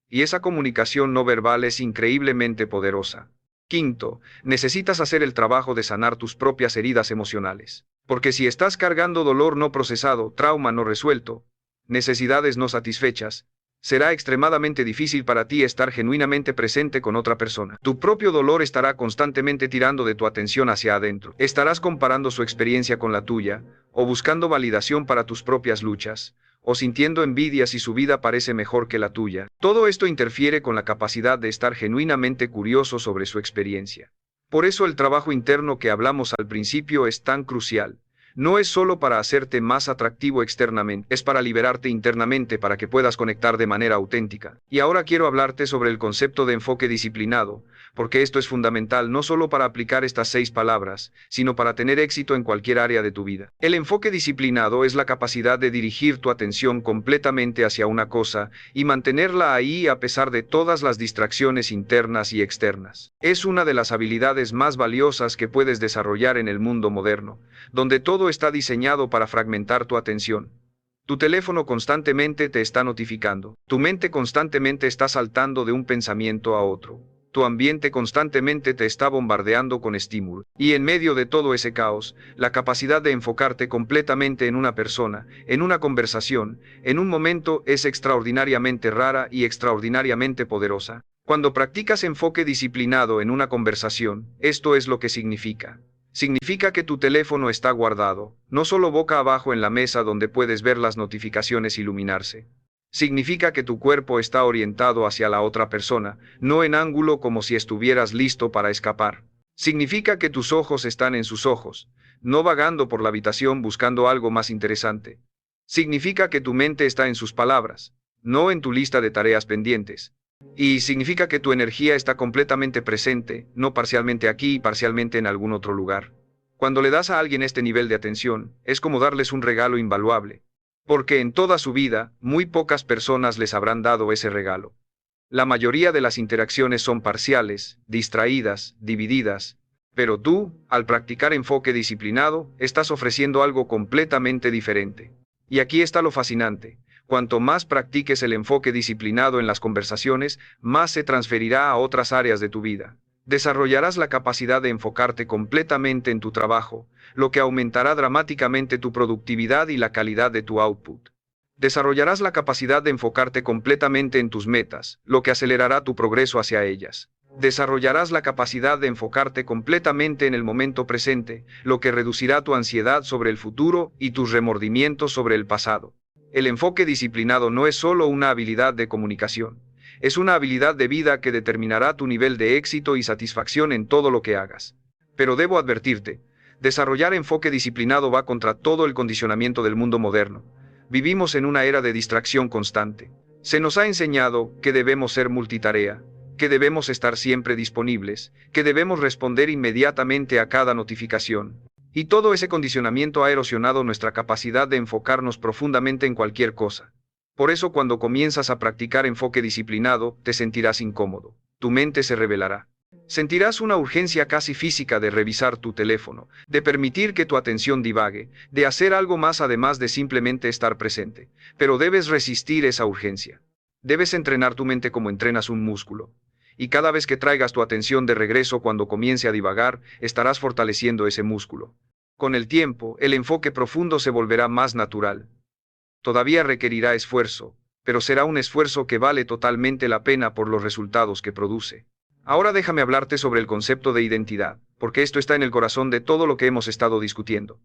Y esa comunicación no verbal es increíblemente poderosa. Quinto, necesitas hacer el trabajo de sanar tus propias heridas emocionales. Porque si estás cargando dolor no procesado, trauma no resuelto, necesidades no satisfechas, será extremadamente difícil para ti estar genuinamente presente con otra persona. Tu propio dolor estará constantemente tirando de tu atención hacia adentro. Estarás comparando su experiencia con la tuya, o buscando validación para tus propias luchas, o sintiendo envidia si su vida parece mejor que la tuya. Todo esto interfiere con la capacidad de estar genuinamente curioso sobre su experiencia. Por eso el trabajo interno que hablamos al principio es tan crucial. No es solo para hacerte más atractivo externamente, es para liberarte internamente para que puedas conectar de manera auténtica. Y ahora quiero hablarte sobre el concepto de enfoque disciplinado, porque esto es fundamental no solo para aplicar estas 6 palabras, sino para tener éxito en cualquier área de tu vida. El enfoque disciplinado es la capacidad de dirigir tu atención completamente hacia una cosa y mantenerla ahí a pesar de todas las distracciones internas y externas. Es una de las habilidades más valiosas que puedes desarrollar en el mundo moderno, donde todo está diseñado para fragmentar tu atención. Tu teléfono constantemente te está notificando. Tu mente constantemente está saltando de un pensamiento a otro. Tu ambiente constantemente te está bombardeando con estímulos. Y en medio de todo ese caos, la capacidad de enfocarte completamente en una persona, en una conversación, en un momento es extraordinariamente rara y extraordinariamente poderosa. Cuando practicas enfoque disciplinado en una conversación, esto es lo que significa. Significa que tu teléfono está guardado, no solo boca abajo en la mesa donde puedes ver las notificaciones iluminarse. Significa que tu cuerpo está orientado hacia la otra persona, no en ángulo como si estuvieras listo para escapar. Significa que tus ojos están en sus ojos, no vagando por la habitación buscando algo más interesante. Significa que tu mente está en sus palabras, no en tu lista de tareas pendientes. Y significa que tu energía está completamente presente, no parcialmente aquí y parcialmente en algún otro lugar. Cuando le das a alguien este nivel de atención, es como darles un regalo invaluable. Porque en toda su vida, muy pocas personas les habrán dado ese regalo. La mayoría de las interacciones son parciales, distraídas, divididas. Pero tú, al practicar enfoque disciplinado, estás ofreciendo algo completamente diferente. Y aquí está lo fascinante. Cuanto más practiques el enfoque disciplinado en las conversaciones, más se transferirá a otras áreas de tu vida. Desarrollarás la capacidad de enfocarte completamente en tu trabajo, lo que aumentará dramáticamente tu productividad y la calidad de tu output. Desarrollarás la capacidad de enfocarte completamente en tus metas, lo que acelerará tu progreso hacia ellas. Desarrollarás la capacidad de enfocarte completamente en el momento presente, lo que reducirá tu ansiedad sobre el futuro y tus remordimientos sobre el pasado. El enfoque disciplinado no es solo una habilidad de comunicación, es una habilidad de vida que determinará tu nivel de éxito y satisfacción en todo lo que hagas. Pero debo advertirte, desarrollar enfoque disciplinado va contra todo el condicionamiento del mundo moderno. Vivimos en una era de distracción constante. Se nos ha enseñado que debemos ser multitarea, que debemos estar siempre disponibles, que debemos responder inmediatamente a cada notificación. Y todo ese condicionamiento ha erosionado nuestra capacidad de enfocarnos profundamente en cualquier cosa. Por eso cuando comienzas a practicar enfoque disciplinado, te sentirás incómodo. Tu mente se revelará. Sentirás una urgencia casi física de revisar tu teléfono, de permitir que tu atención divague, de hacer algo más además de simplemente estar presente. Pero debes resistir esa urgencia. Debes entrenar tu mente como entrenas un músculo. Y cada vez que traigas tu atención de regreso cuando comience a divagar, estarás fortaleciendo ese músculo. Con el tiempo, el enfoque profundo se volverá más natural. Todavía requerirá esfuerzo, pero será un esfuerzo que vale totalmente la pena por los resultados que produce. Ahora déjame hablarte sobre el concepto de identidad, porque esto está en el corazón de todo lo que hemos estado discutiendo.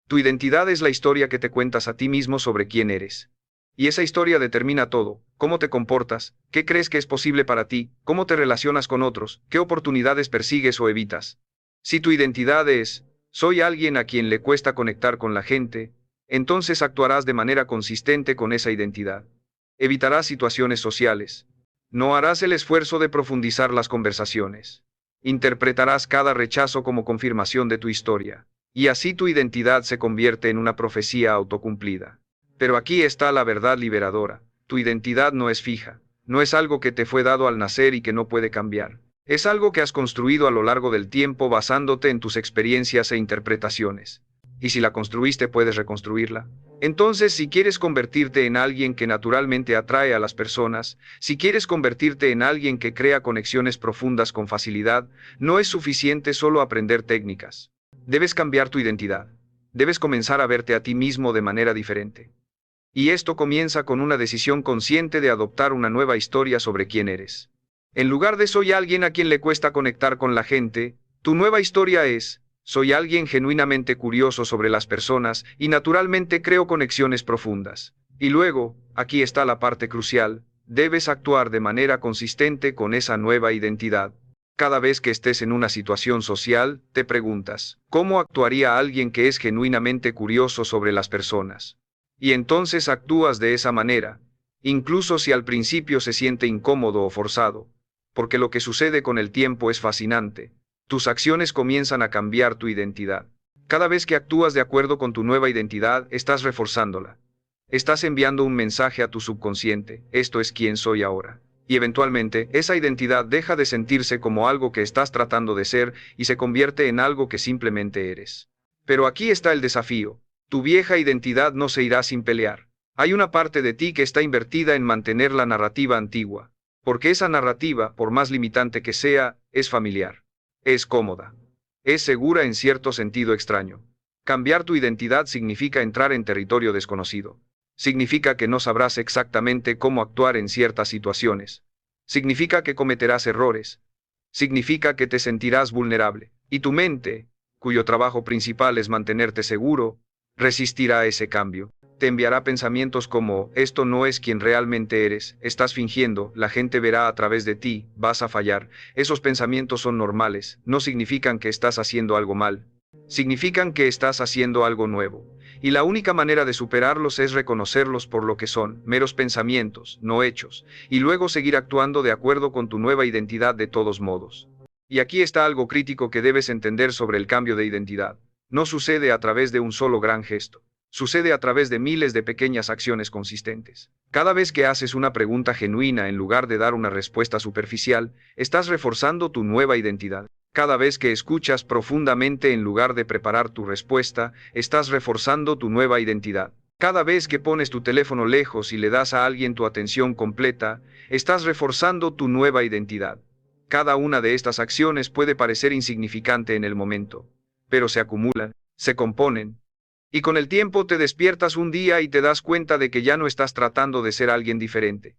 Tu identidad es la historia que te cuentas a ti mismo sobre quién eres. Y esa historia determina todo: cómo te comportas, qué crees que es posible para ti, cómo te relacionas con otros, qué oportunidades persigues o evitas. Si tu identidad es, soy alguien a quien le cuesta conectar con la gente, entonces actuarás de manera consistente con esa identidad. Evitarás situaciones sociales. No harás el esfuerzo de profundizar las conversaciones. Interpretarás cada rechazo como confirmación de tu historia. Y así tu identidad se convierte en una profecía autocumplida. Pero aquí está la verdad liberadora. Tu identidad no es fija. No es algo que te fue dado al nacer y que no puede cambiar. Es algo que has construido a lo largo del tiempo basándote en tus experiencias e interpretaciones. Y si la construiste, puedes reconstruirla. Entonces, si quieres convertirte en alguien que naturalmente atrae a las personas, si quieres convertirte en alguien que crea conexiones profundas con facilidad, no es suficiente solo aprender técnicas. Debes cambiar tu identidad. Debes comenzar a verte a ti mismo de manera diferente. Y esto comienza con una decisión consciente de adoptar una nueva historia sobre quién eres. En lugar de soy alguien a quien le cuesta conectar con la gente, tu nueva historia es, soy alguien genuinamente curioso sobre las personas y naturalmente creo conexiones profundas. Y luego, aquí está la parte crucial, debes actuar de manera consistente con esa nueva identidad. Cada vez que estés en una situación social, te preguntas, ¿cómo actuaría alguien que es genuinamente curioso sobre las personas? Y entonces actúas de esa manera, incluso si al principio se siente incómodo o forzado, porque lo que sucede con el tiempo es fascinante. Tus acciones comienzan a cambiar tu identidad. Cada vez que actúas de acuerdo con tu nueva identidad, estás reforzándola. Estás enviando un mensaje a tu subconsciente: esto es quién soy ahora. Y eventualmente, esa identidad deja de sentirse como algo que estás tratando de ser y se convierte en algo que simplemente eres. Pero aquí está el desafío. Tu vieja identidad no se irá sin pelear. Hay una parte de ti que está invertida en mantener la narrativa antigua, porque esa narrativa, por más limitante que sea, es familiar. Es cómoda. Es segura en cierto sentido extraño. Cambiar tu identidad significa entrar en territorio desconocido. Significa que no sabrás exactamente cómo actuar en ciertas situaciones. Significa que cometerás errores. Significa que te sentirás vulnerable. Y tu mente, cuyo trabajo principal es mantenerte seguro, resistirá ese cambio. Te enviará pensamientos como, esto no es quien realmente eres, estás fingiendo, la gente verá a través de ti, vas a fallar. Esos pensamientos son normales, no significan que estás haciendo algo mal. Significan que estás haciendo algo nuevo. Y la única manera de superarlos es reconocerlos por lo que son, meros pensamientos, no hechos, y luego seguir actuando de acuerdo con tu nueva identidad de todos modos. Y aquí está algo crítico que debes entender sobre el cambio de identidad. No sucede a través de un solo gran gesto. Sucede a través de miles de pequeñas acciones consistentes. Cada vez que haces una pregunta genuina en lugar de dar una respuesta superficial, estás reforzando tu nueva identidad. Cada vez que escuchas profundamente en lugar de preparar tu respuesta, estás reforzando tu nueva identidad. Cada vez que pones tu teléfono lejos y le das a alguien tu atención completa, estás reforzando tu nueva identidad. Cada una de estas acciones puede parecer insignificante en el momento, pero se acumulan, se componen. Y con el tiempo te despiertas un día y te das cuenta de que ya no estás tratando de ser alguien diferente.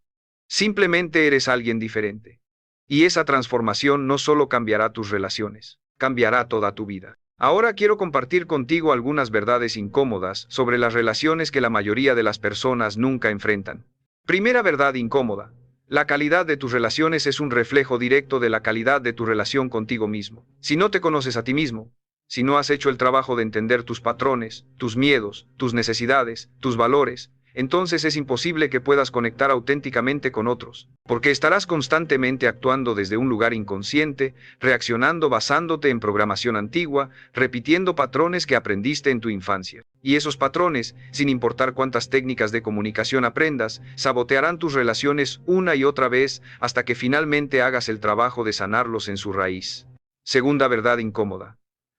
Simplemente eres alguien diferente. Y esa transformación no solo cambiará tus relaciones, cambiará toda tu vida. Ahora quiero compartir contigo algunas verdades incómodas sobre las relaciones que la mayoría de las personas nunca enfrentan. Primera verdad incómoda. La calidad de tus relaciones es un reflejo directo de la calidad de tu relación contigo mismo. Si no te conoces a ti mismo, si no has hecho el trabajo de entender tus patrones, tus miedos, tus necesidades, tus valores, entonces es imposible que puedas conectar auténticamente con otros, porque estarás constantemente actuando desde un lugar inconsciente, reaccionando basándote en programación antigua, repitiendo patrones que aprendiste en tu infancia. Y esos patrones, sin importar cuántas técnicas de comunicación aprendas, sabotearán tus relaciones una y otra vez hasta que finalmente hagas el trabajo de sanarlos en su raíz. Segunda verdad incómoda.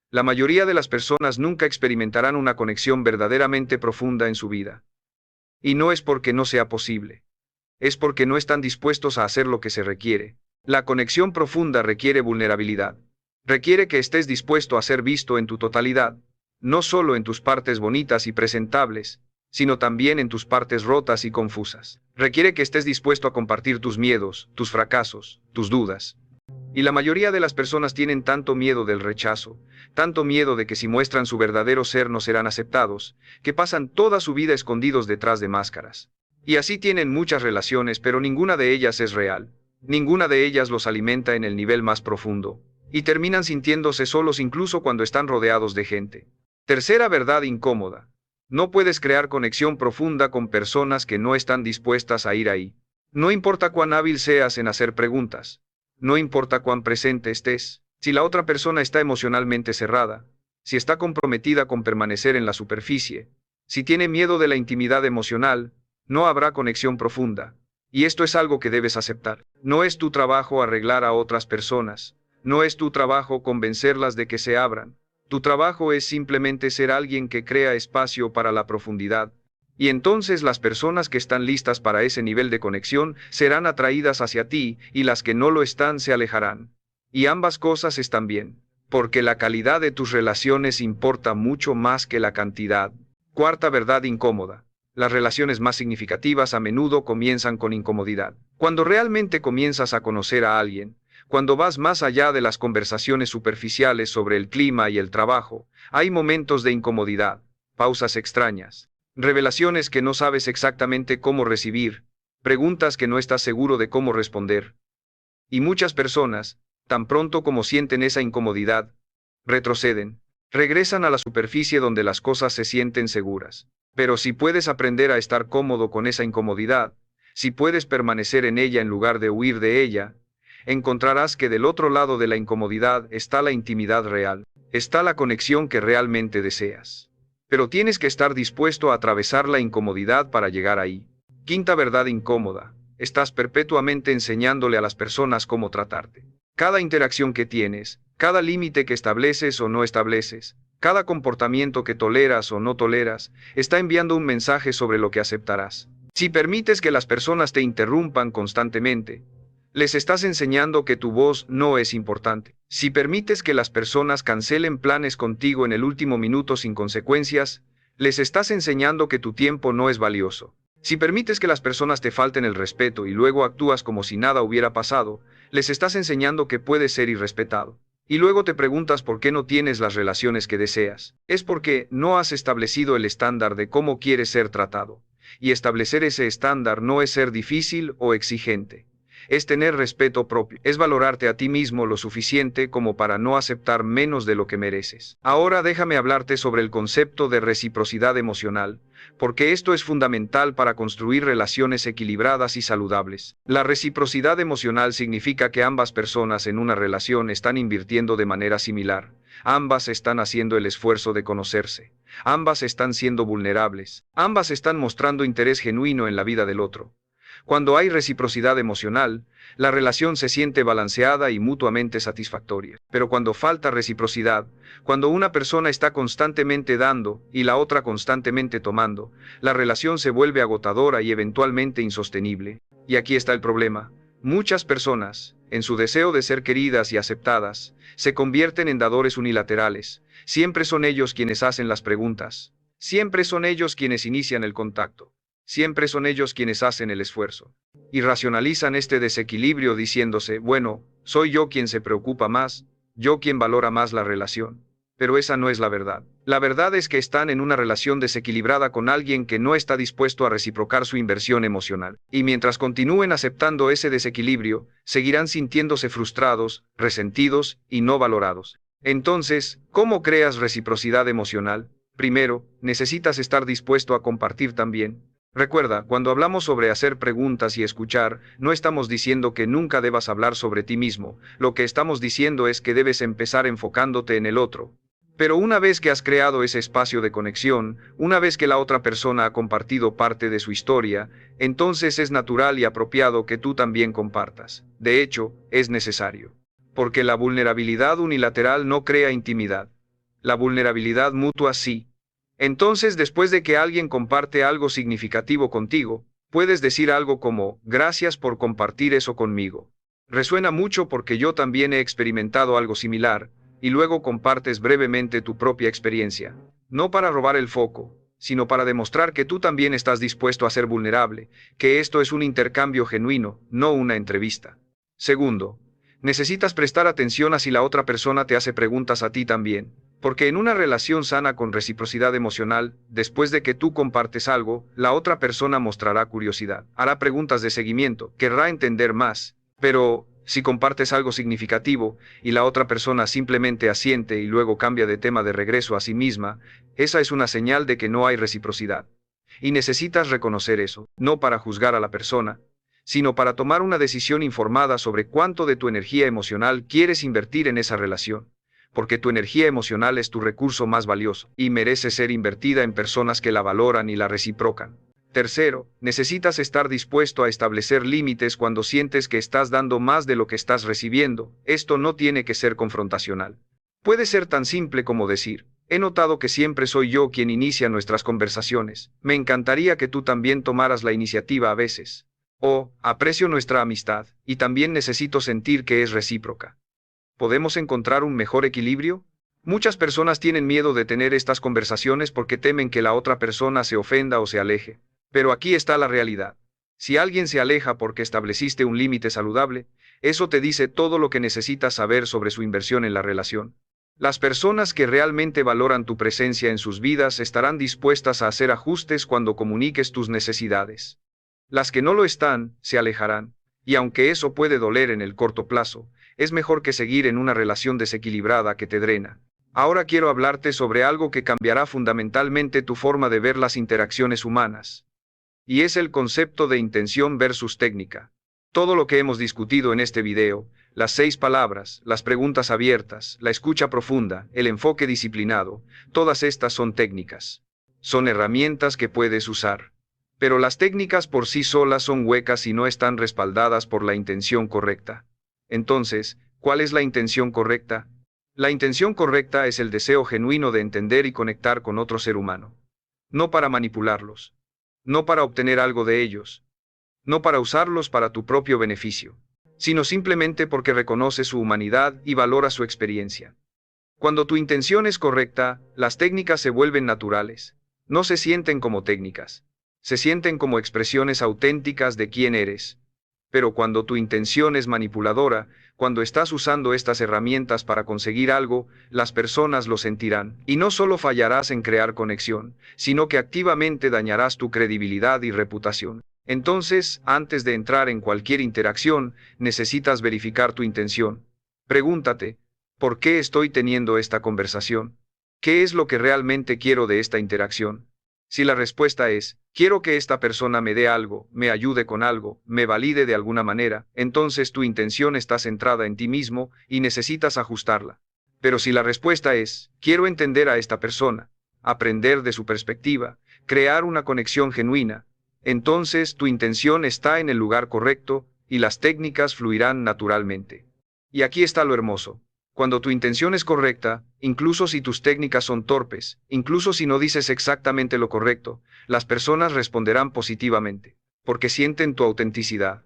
La mayoría de las personas nunca experimentarán una conexión verdaderamente profunda en su vida. Y no es porque no sea posible. Es porque no están dispuestos a hacer lo que se requiere. La conexión profunda requiere vulnerabilidad. Requiere que estés dispuesto a ser visto en tu totalidad, no solo en tus partes bonitas y presentables, sino también en tus partes rotas y confusas. Requiere que estés dispuesto a compartir tus miedos, tus fracasos, tus dudas. Y la mayoría de las personas tienen tanto miedo del rechazo, tanto miedo de que si muestran su verdadero ser no serán aceptados, que pasan toda su vida escondidos detrás de máscaras. Y así tienen muchas relaciones, pero ninguna de ellas es real. Ninguna de ellas los alimenta en el nivel más profundo. Y terminan sintiéndose solos incluso cuando están rodeados de gente. Tercera verdad incómoda. No puedes crear conexión profunda con personas que no están dispuestas a ir ahí. No importa cuán hábil seas en hacer preguntas. No importa cuán presente estés, si la otra persona está emocionalmente cerrada, si está comprometida con permanecer en la superficie, si tiene miedo de la intimidad emocional, no habrá conexión profunda. Y esto es algo que debes aceptar. No es tu trabajo arreglar a otras personas, no es tu trabajo convencerlas de que se abran. Tu trabajo es simplemente ser alguien que crea espacio para la profundidad. Y entonces las personas que están listas para ese nivel de conexión serán atraídas hacia ti, y las que no lo están se alejarán. Y ambas cosas están bien, porque la calidad de tus relaciones importa mucho más que la cantidad. Cuarta verdad incómoda. Las relaciones más significativas a menudo comienzan con incomodidad. Cuando realmente comienzas a conocer a alguien, cuando vas más allá de las conversaciones superficiales sobre el clima y el trabajo, hay momentos de incomodidad, pausas extrañas. Revelaciones que no sabes exactamente cómo recibir, preguntas que no estás seguro de cómo responder. Y muchas personas, tan pronto como sienten esa incomodidad, retroceden, regresan a la superficie donde las cosas se sienten seguras. Pero si puedes aprender a estar cómodo con esa incomodidad, si puedes permanecer en ella en lugar de huir de ella, encontrarás que del otro lado de la incomodidad está la intimidad real, está la conexión que realmente deseas. Pero tienes que estar dispuesto a atravesar la incomodidad para llegar ahí. Quinta verdad incómoda. Estás perpetuamente enseñándole a las personas cómo tratarte. Cada interacción que tienes, cada límite que estableces o no estableces, cada comportamiento que toleras o no toleras, está enviando un mensaje sobre lo que aceptarás. Si permites que las personas te interrumpan constantemente, les estás enseñando que tu voz no es importante. Si permites que las personas cancelen planes contigo en el último minuto sin consecuencias, les estás enseñando que tu tiempo no es valioso. Si permites que las personas te falten el respeto y luego actúas como si nada hubiera pasado, les estás enseñando que puedes ser irrespetado. Y luego te preguntas por qué no tienes las relaciones que deseas. Es porque no has establecido el estándar de cómo quieres ser tratado. Y establecer ese estándar no es ser difícil o exigente. Es tener respeto propio, es valorarte a ti mismo lo suficiente como para no aceptar menos de lo que mereces. Ahora déjame hablarte sobre el concepto de reciprocidad emocional, porque esto es fundamental para construir relaciones equilibradas y saludables. La reciprocidad emocional significa que ambas personas en una relación están invirtiendo de manera similar, ambas están haciendo el esfuerzo de conocerse, ambas están siendo vulnerables, ambas están mostrando interés genuino en la vida del otro. Cuando hay reciprocidad emocional, la relación se siente balanceada y mutuamente satisfactoria. Pero cuando falta reciprocidad, cuando una persona está constantemente dando y la otra constantemente tomando, la relación se vuelve agotadora y eventualmente insostenible. Y aquí está el problema. Muchas personas, en su deseo de ser queridas y aceptadas, se convierten en dadores unilaterales. Siempre son ellos quienes hacen las preguntas. Siempre son ellos quienes inician el contacto. Siempre son ellos quienes hacen el esfuerzo. Y racionalizan este desequilibrio diciéndose, bueno, soy yo quien se preocupa más, yo quien valora más la relación. Pero esa no es la verdad. La verdad es que están en una relación desequilibrada con alguien que no está dispuesto a reciprocar su inversión emocional. Y mientras continúen aceptando ese desequilibrio, seguirán sintiéndose frustrados, resentidos y no valorados. Entonces, ¿cómo creas reciprocidad emocional? Primero, necesitas estar dispuesto a compartir también. Recuerda, cuando hablamos sobre hacer preguntas y escuchar, no estamos diciendo que nunca debas hablar sobre ti mismo, lo que estamos diciendo es que debes empezar enfocándote en el otro. Pero una vez que has creado ese espacio de conexión, una vez que la otra persona ha compartido parte de su historia, entonces es natural y apropiado que tú también compartas. De hecho, es necesario. Porque la vulnerabilidad unilateral no crea intimidad. La vulnerabilidad mutua sí. Entonces, después de que alguien comparte algo significativo contigo, puedes decir algo como, gracias por compartir eso conmigo. Resuena mucho porque yo también he experimentado algo similar, y luego compartes brevemente tu propia experiencia. No para robar el foco, sino para demostrar que tú también estás dispuesto a ser vulnerable, que esto es un intercambio genuino, no una entrevista. Segundo, necesitas prestar atención a si la otra persona te hace preguntas a ti también. Porque en una relación sana con reciprocidad emocional, después de que tú compartes algo, la otra persona mostrará curiosidad, hará preguntas de seguimiento, querrá entender más. Pero, si compartes algo significativo, y la otra persona simplemente asiente y luego cambia de tema de regreso a sí misma, esa es una señal de que no hay reciprocidad. Y necesitas reconocer eso, no para juzgar a la persona, sino para tomar una decisión informada sobre cuánto de tu energía emocional quieres invertir en esa relación. Porque tu energía emocional es tu recurso más valioso, y merece ser invertida en personas que la valoran y la reciprocan. Tercero, necesitas estar dispuesto a establecer límites cuando sientes que estás dando más de lo que estás recibiendo. Esto no tiene que ser confrontacional. Puede ser tan simple como decir, he notado que siempre soy yo quien inicia nuestras conversaciones. Me encantaría que tú también tomaras la iniciativa a veces. O, aprecio nuestra amistad, y también necesito sentir que es recíproca. ¿Podemos encontrar un mejor equilibrio? Muchas personas tienen miedo de tener estas conversaciones porque temen que la otra persona se ofenda o se aleje. Pero aquí está la realidad. Si alguien se aleja porque estableciste un límite saludable, eso te dice todo lo que necesitas saber sobre su inversión en la relación. Las personas que realmente valoran tu presencia en sus vidas estarán dispuestas a hacer ajustes cuando comuniques tus necesidades. Las que no lo están, se alejarán. Y aunque eso puede doler en el corto plazo, es mejor que seguir en una relación desequilibrada que te drena. Ahora quiero hablarte sobre algo que cambiará fundamentalmente tu forma de ver las interacciones humanas. Y es el concepto de intención versus técnica. Todo lo que hemos discutido en este video, las 6 palabras, las preguntas abiertas, la escucha profunda, el enfoque disciplinado, todas estas son técnicas. Son herramientas que puedes usar. Pero las técnicas por sí solas son huecas y no están respaldadas por la intención correcta. Entonces, ¿cuál es la intención correcta? La intención correcta es el deseo genuino de entender y conectar con otro ser humano. No para manipularlos. No para obtener algo de ellos. No para usarlos para tu propio beneficio. Sino simplemente porque reconoces su humanidad y valora su experiencia. Cuando tu intención es correcta, las técnicas se vuelven naturales. No se sienten como técnicas. Se sienten como expresiones auténticas de quién eres. Pero cuando tu intención es manipuladora, cuando estás usando estas herramientas para conseguir algo, las personas lo sentirán. Y no solo fallarás en crear conexión, sino que activamente dañarás tu credibilidad y reputación. Entonces, antes de entrar en cualquier interacción, necesitas verificar tu intención. Pregúntate, ¿por qué estoy teniendo esta conversación? ¿Qué es lo que realmente quiero de esta interacción? Si la respuesta es, quiero que esta persona me dé algo, me ayude con algo, me valide de alguna manera, entonces tu intención está centrada en ti mismo y necesitas ajustarla. Pero si la respuesta es, quiero entender a esta persona, aprender de su perspectiva, crear una conexión genuina, entonces tu intención está en el lugar correcto y las técnicas fluirán naturalmente. Y aquí está lo hermoso. Cuando tu intención es correcta, incluso si tus técnicas son torpes, incluso si no dices exactamente lo correcto, las personas responderán positivamente, porque sienten tu autenticidad,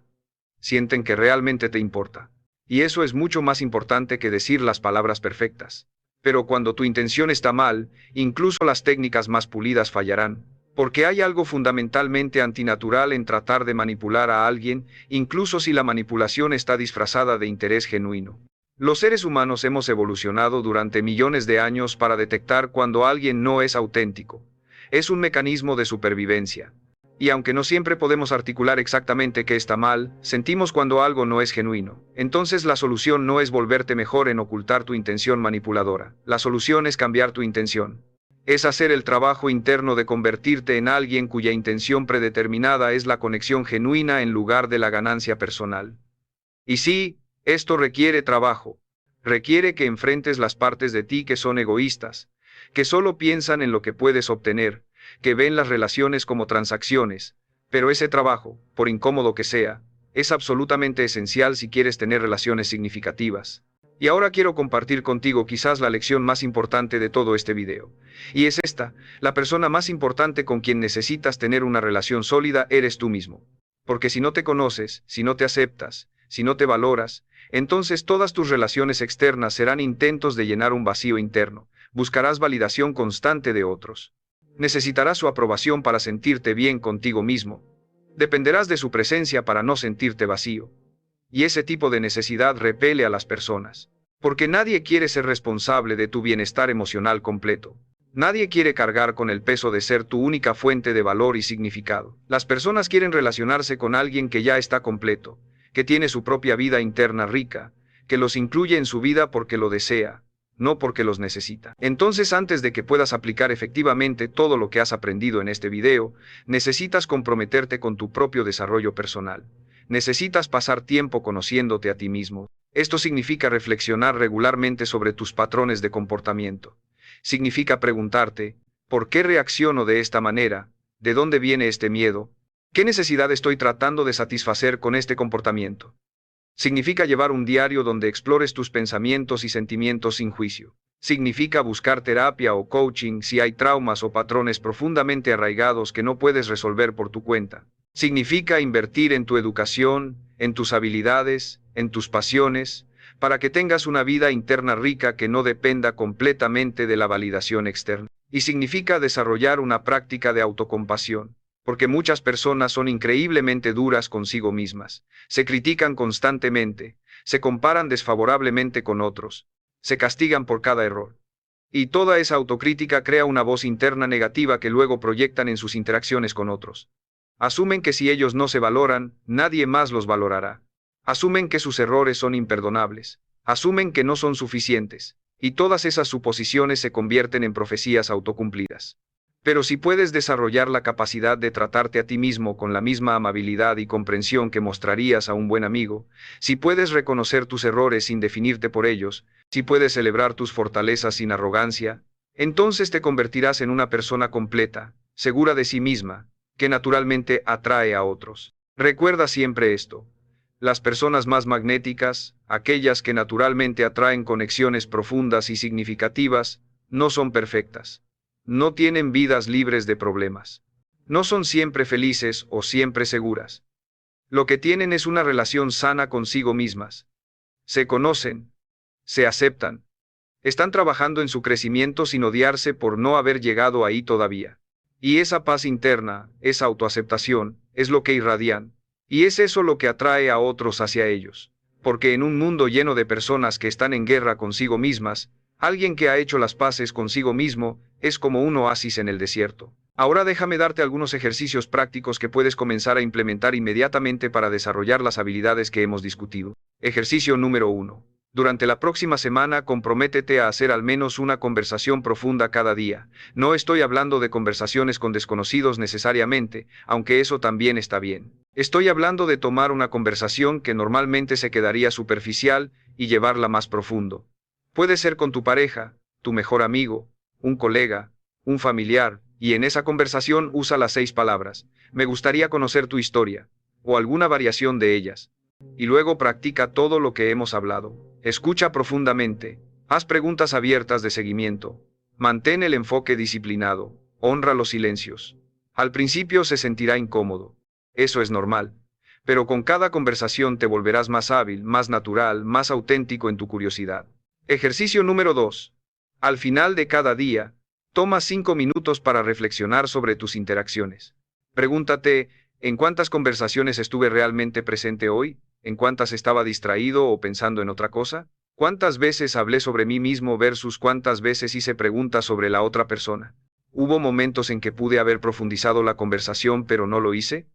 sienten que realmente te importa. Y eso es mucho más importante que decir las palabras perfectas. Pero cuando tu intención está mal, incluso las técnicas más pulidas fallarán, porque hay algo fundamentalmente antinatural en tratar de manipular a alguien, incluso si la manipulación está disfrazada de interés genuino. Los seres humanos hemos evolucionado durante millones de años para detectar cuando alguien no es auténtico. Es un mecanismo de supervivencia. Y aunque no siempre podemos articular exactamente qué está mal, sentimos cuando algo no es genuino. Entonces la solución no es volverte mejor en ocultar tu intención manipuladora. La solución es cambiar tu intención. Es hacer el trabajo interno de convertirte en alguien cuya intención predeterminada es la conexión genuina en lugar de la ganancia personal. Y sí, esto requiere trabajo. Requiere que enfrentes las partes de ti que son egoístas, que solo piensan en lo que puedes obtener, que ven las relaciones como transacciones, pero ese trabajo, por incómodo que sea, es absolutamente esencial si quieres tener relaciones significativas. Y ahora quiero compartir contigo quizás la lección más importante de todo este video. Y es esta: la persona más importante con quien necesitas tener una relación sólida eres tú mismo. Porque si no te conoces, si no te aceptas, si no te valoras, entonces todas tus relaciones externas serán intentos de llenar un vacío interno. Buscarás validación constante de otros. Necesitarás su aprobación para sentirte bien contigo mismo. Dependerás de su presencia para no sentirte vacío. Y ese tipo de necesidad repele a las personas. Porque nadie quiere ser responsable de tu bienestar emocional completo. Nadie quiere cargar con el peso de ser tu única fuente de valor y significado. Las personas quieren relacionarse con alguien que ya está completo, que tiene su propia vida interna rica, que los incluye en su vida porque lo desea, no porque los necesita. Entonces, antes de que puedas aplicar efectivamente todo lo que has aprendido en este video, necesitas comprometerte con tu propio desarrollo personal. Necesitas pasar tiempo conociéndote a ti mismo. Esto significa reflexionar regularmente sobre tus patrones de comportamiento. Significa preguntarte: ¿por qué reacciono de esta manera? ¿De dónde viene este miedo? ¿Qué necesidad estoy tratando de satisfacer con este comportamiento? Significa llevar un diario donde explores tus pensamientos y sentimientos sin juicio. Significa buscar terapia o coaching si hay traumas o patrones profundamente arraigados que no puedes resolver por tu cuenta. Significa invertir en tu educación, en tus habilidades, en tus pasiones, para que tengas una vida interna rica que no dependa completamente de la validación externa. Y significa desarrollar una práctica de autocompasión. Porque muchas personas son increíblemente duras consigo mismas, se critican constantemente, se comparan desfavorablemente con otros, se castigan por cada error. Y toda esa autocrítica crea una voz interna negativa que luego proyectan en sus interacciones con otros. Asumen que si ellos no se valoran, nadie más los valorará. Asumen que sus errores son imperdonables. Asumen que no son suficientes. Y todas esas suposiciones se convierten en profecías autocumplidas. Pero si puedes desarrollar la capacidad de tratarte a ti mismo con la misma amabilidad y comprensión que mostrarías a un buen amigo, si puedes reconocer tus errores sin definirte por ellos, si puedes celebrar tus fortalezas sin arrogancia, entonces te convertirás en una persona completa, segura de sí misma, que naturalmente atrae a otros. Recuerda siempre esto: las personas más magnéticas, aquellas que naturalmente atraen conexiones profundas y significativas, no son perfectas. No tienen vidas libres de problemas. No son siempre felices o siempre seguras. Lo que tienen es una relación sana consigo mismas. Se conocen. Se aceptan. Están trabajando en su crecimiento sin odiarse por no haber llegado ahí todavía. Y esa paz interna, esa autoaceptación, es lo que irradian. Y es eso lo que atrae a otros hacia ellos. Porque en un mundo lleno de personas que están en guerra consigo mismas, alguien que ha hecho las paces consigo mismo es como un oasis en el desierto. Ahora déjame darte algunos ejercicios prácticos que puedes comenzar a implementar inmediatamente para desarrollar las habilidades que hemos discutido. Ejercicio número 1. Durante la próxima semana, comprométete a hacer al menos una conversación profunda cada día. No estoy hablando de conversaciones con desconocidos necesariamente, aunque eso también está bien. Estoy hablando de tomar una conversación que normalmente se quedaría superficial y llevarla más profundo. Puede ser con tu pareja, tu mejor amigo, un colega, un familiar, y en esa conversación usa las 6 palabras: me gustaría conocer tu historia, o alguna variación de ellas. Y luego practica todo lo que hemos hablado. Escucha profundamente, haz preguntas abiertas de seguimiento, mantén el enfoque disciplinado, honra los silencios. Al principio se sentirá incómodo. Eso es normal. Pero con cada conversación te volverás más hábil, más natural, más auténtico en tu curiosidad. Ejercicio número 2. Al final de cada día, toma 5 minutos para reflexionar sobre tus interacciones. Pregúntate: ¿en cuántas conversaciones estuve realmente presente hoy? ¿En cuántas estaba distraído o pensando en otra cosa? ¿Cuántas veces hablé sobre mí mismo versus cuántas veces hice preguntas sobre la otra persona? ¿Hubo momentos en que pude haber profundizado la conversación pero no lo hice?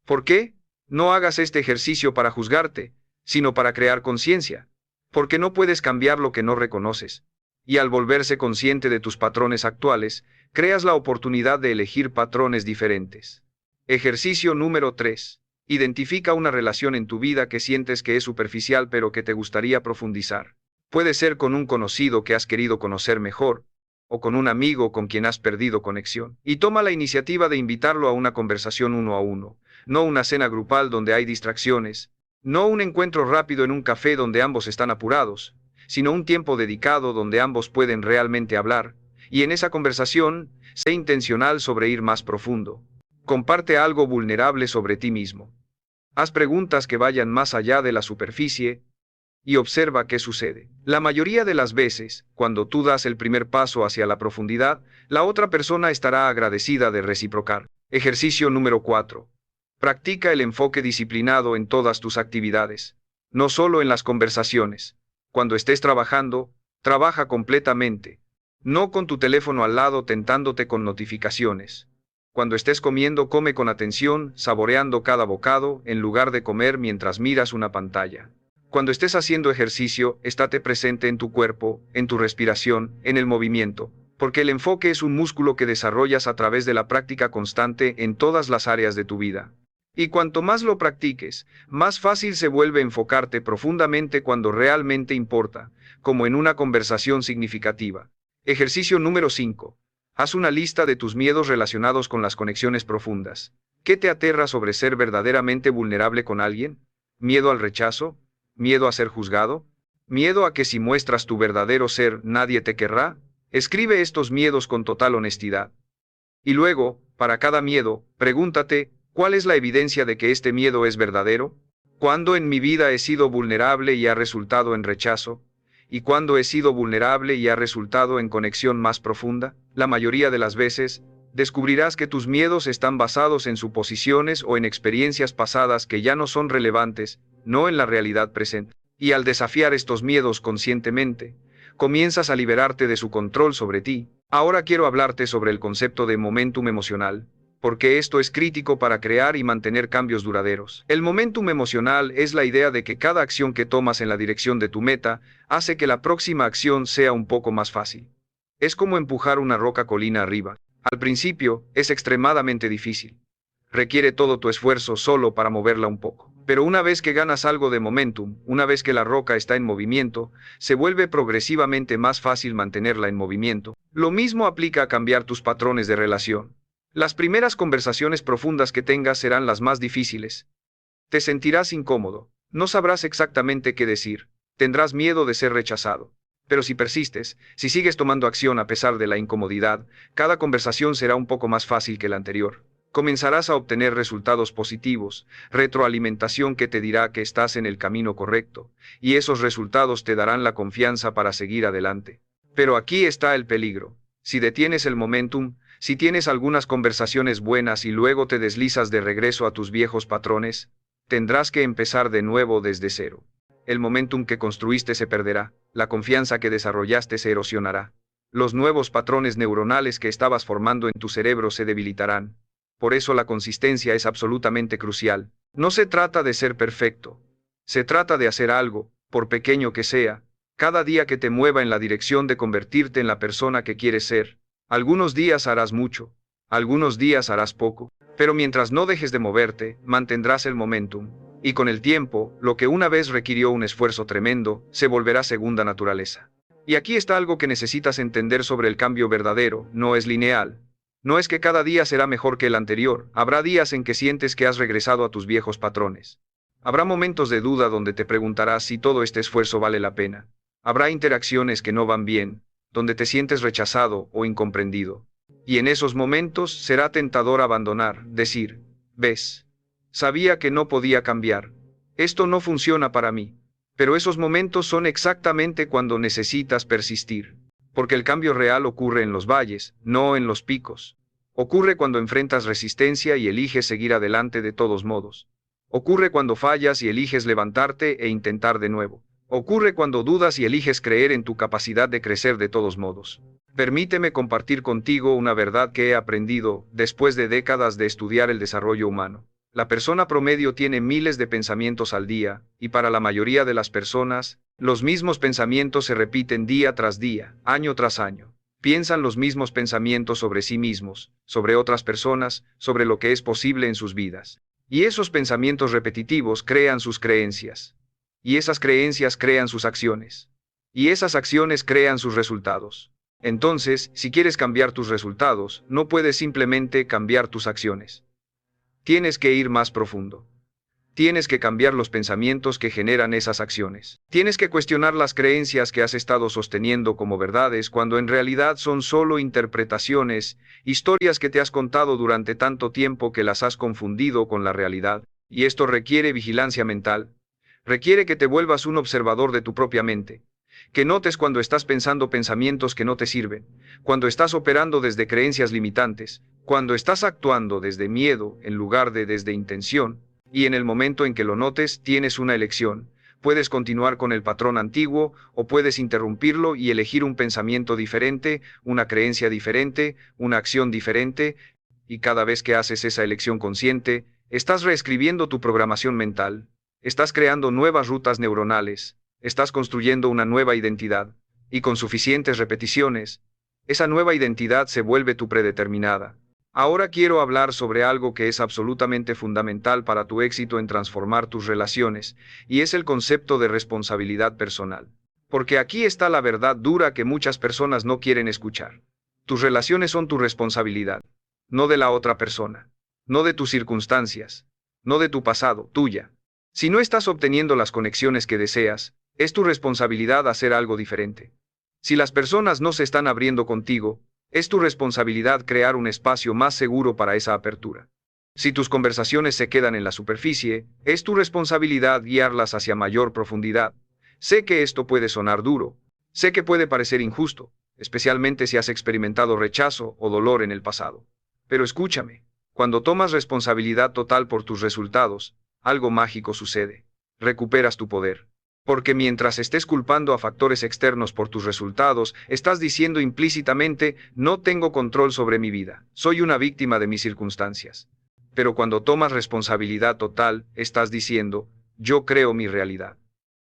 ¿Por qué? No hagas este ejercicio para juzgarte, sino para crear conciencia. Porque no puedes cambiar lo que no reconoces. Y al volverse consciente de tus patrones actuales, creas la oportunidad de elegir patrones diferentes. Ejercicio número 3. Identifica una relación en tu vida que sientes que es superficial pero que te gustaría profundizar. Puede ser con un conocido que has querido conocer mejor, o con un amigo con quien has perdido conexión. Y toma la iniciativa de invitarlo a una conversación uno a uno, no una cena grupal donde hay distracciones, no un encuentro rápido en un café donde ambos están apurados, sino un tiempo dedicado donde ambos pueden realmente hablar, y en esa conversación, sé intencional sobre ir más profundo. Comparte algo vulnerable sobre ti mismo. Haz preguntas que vayan más allá de la superficie, y observa qué sucede. La mayoría de las veces, cuando tú das el primer paso hacia la profundidad, la otra persona estará agradecida de reciprocar. Ejercicio número 4. Practica el enfoque disciplinado en todas tus actividades, no solo en las conversaciones. Cuando estés trabajando, trabaja completamente, no con tu teléfono al lado tentándote con notificaciones. Cuando estés comiendo, come con atención, saboreando cada bocado, en lugar de comer mientras miras una pantalla. Cuando estés haciendo ejercicio, estate presente en tu cuerpo, en tu respiración, en el movimiento, porque el enfoque es un músculo que desarrollas a través de la práctica constante en todas las áreas de tu vida. Y cuanto más lo practiques, más fácil se vuelve enfocarte profundamente cuando realmente importa, como en una conversación significativa. Ejercicio número 5. Haz una lista de tus miedos relacionados con las conexiones profundas. ¿Qué te aterra sobre ser verdaderamente vulnerable con alguien? ¿Miedo al rechazo? ¿Miedo a ser juzgado? ¿Miedo a que si muestras tu verdadero ser nadie te querrá? Escribe estos miedos con total honestidad. Y luego, para cada miedo, pregúntate, ¿cuál es la evidencia de que este miedo es verdadero? ¿Cuándo en mi vida he sido vulnerable y ha resultado en rechazo? ¿Y cuándo he sido vulnerable y ha resultado en conexión más profunda? La mayoría de las veces, descubrirás que tus miedos están basados en suposiciones o en experiencias pasadas que ya no son relevantes, no en la realidad presente. Y al desafiar estos miedos conscientemente, comienzas a liberarte de su control sobre ti. Ahora quiero hablarte sobre el concepto de momentum emocional, porque esto es crítico para crear y mantener cambios duraderos. El momentum emocional es la idea de que cada acción que tomas en la dirección de tu meta hace que la próxima acción sea un poco más fácil. Es como empujar una roca colina arriba. Al principio, es extremadamente difícil. Requiere todo tu esfuerzo solo para moverla un poco. Pero una vez que ganas algo de momentum, una vez que la roca está en movimiento, se vuelve progresivamente más fácil mantenerla en movimiento. Lo mismo aplica a cambiar tus patrones de relación. Las primeras conversaciones profundas que tengas serán las más difíciles. Te sentirás incómodo, no sabrás exactamente qué decir, tendrás miedo de ser rechazado. Pero si persistes, si sigues tomando acción a pesar de la incomodidad, cada conversación será un poco más fácil que la anterior. Comenzarás a obtener resultados positivos, retroalimentación que te dirá que estás en el camino correcto, y esos resultados te darán la confianza para seguir adelante. Pero aquí está el peligro. Si detienes el momentum, si tienes algunas conversaciones buenas y luego te deslizas de regreso a tus viejos patrones, tendrás que empezar de nuevo desde cero. El momentum que construiste se perderá, la confianza que desarrollaste se erosionará. Los nuevos patrones neuronales que estabas formando en tu cerebro se debilitarán. Por eso la consistencia es absolutamente crucial. No se trata de ser perfecto. Se trata de hacer algo, por pequeño que sea, cada día que te mueva en la dirección de convertirte en la persona que quieres ser. Algunos días harás mucho, algunos días harás poco, pero mientras no dejes de moverte, mantendrás el momentum. Y con el tiempo, lo que una vez requirió un esfuerzo tremendo, se volverá segunda naturaleza. Y aquí está algo que necesitas entender sobre el cambio verdadero, no es lineal. No es que cada día será mejor que el anterior, habrá días en que sientes que has regresado a tus viejos patrones. Habrá momentos de duda donde te preguntarás si todo este esfuerzo vale la pena. Habrá interacciones que no van bien, donde te sientes rechazado o incomprendido. Y en esos momentos será tentador abandonar, decir, ¿ves? Sabía que no podía cambiar. Esto no funciona para mí. Pero esos momentos son exactamente cuando necesitas persistir. Porque el cambio real ocurre en los valles, no en los picos. Ocurre cuando enfrentas resistencia y eliges seguir adelante de todos modos. Ocurre cuando fallas y eliges levantarte e intentar de nuevo. Ocurre cuando dudas y eliges creer en tu capacidad de crecer de todos modos. Permíteme compartir contigo una verdad que he aprendido después de décadas de estudiar el desarrollo humano. La persona promedio tiene miles de pensamientos al día, y para la mayoría de las personas, los mismos pensamientos se repiten día tras día, año tras año. Piensan los mismos pensamientos sobre sí mismos, sobre otras personas, sobre lo que es posible en sus vidas. Y esos pensamientos repetitivos crean sus creencias. Y esas creencias crean sus acciones. Y esas acciones crean sus resultados. Entonces, si quieres cambiar tus resultados, no puedes simplemente cambiar tus acciones. Tienes que ir más profundo. Tienes que cambiar los pensamientos que generan esas acciones. Tienes que cuestionar las creencias que has estado sosteniendo como verdades cuando en realidad son solo interpretaciones, historias que te has contado durante tanto tiempo que las has confundido con la realidad. Y esto requiere vigilancia mental. Requiere que te vuelvas un observador de tu propia mente. Que notes cuando estás pensando pensamientos que no te sirven, cuando estás operando desde creencias limitantes, cuando estás actuando desde miedo en lugar de desde intención. Y en el momento en que lo notes, tienes una elección. Puedes continuar con el patrón antiguo, o puedes interrumpirlo y elegir un pensamiento diferente, una creencia diferente, una acción diferente. Y cada vez que haces esa elección consciente, estás reescribiendo tu programación mental. Estás creando nuevas rutas neuronales. Estás construyendo una nueva identidad. Y con suficientes repeticiones, esa nueva identidad se vuelve tu predeterminada. Ahora quiero hablar sobre algo que es absolutamente fundamental para tu éxito en transformar tus relaciones, y es el concepto de responsabilidad personal. Porque aquí está la verdad dura que muchas personas no quieren escuchar. Tus relaciones son tu responsabilidad, no de la otra persona, no de tus circunstancias, no de tu pasado, tuya. Si no estás obteniendo las conexiones que deseas, es tu responsabilidad hacer algo diferente. Si las personas no se están abriendo contigo, es tu responsabilidad crear un espacio más seguro para esa apertura. Si tus conversaciones se quedan en la superficie, es tu responsabilidad guiarlas hacia mayor profundidad. Sé que esto puede sonar duro. Sé que puede parecer injusto, especialmente si has experimentado rechazo o dolor en el pasado. Pero escúchame, cuando tomas responsabilidad total por tus resultados, algo mágico sucede. Recuperas tu poder. Porque mientras estés culpando a factores externos por tus resultados, estás diciendo implícitamente, no tengo control sobre mi vida, soy una víctima de mis circunstancias. Pero cuando tomas responsabilidad total, estás diciendo, yo creo mi realidad.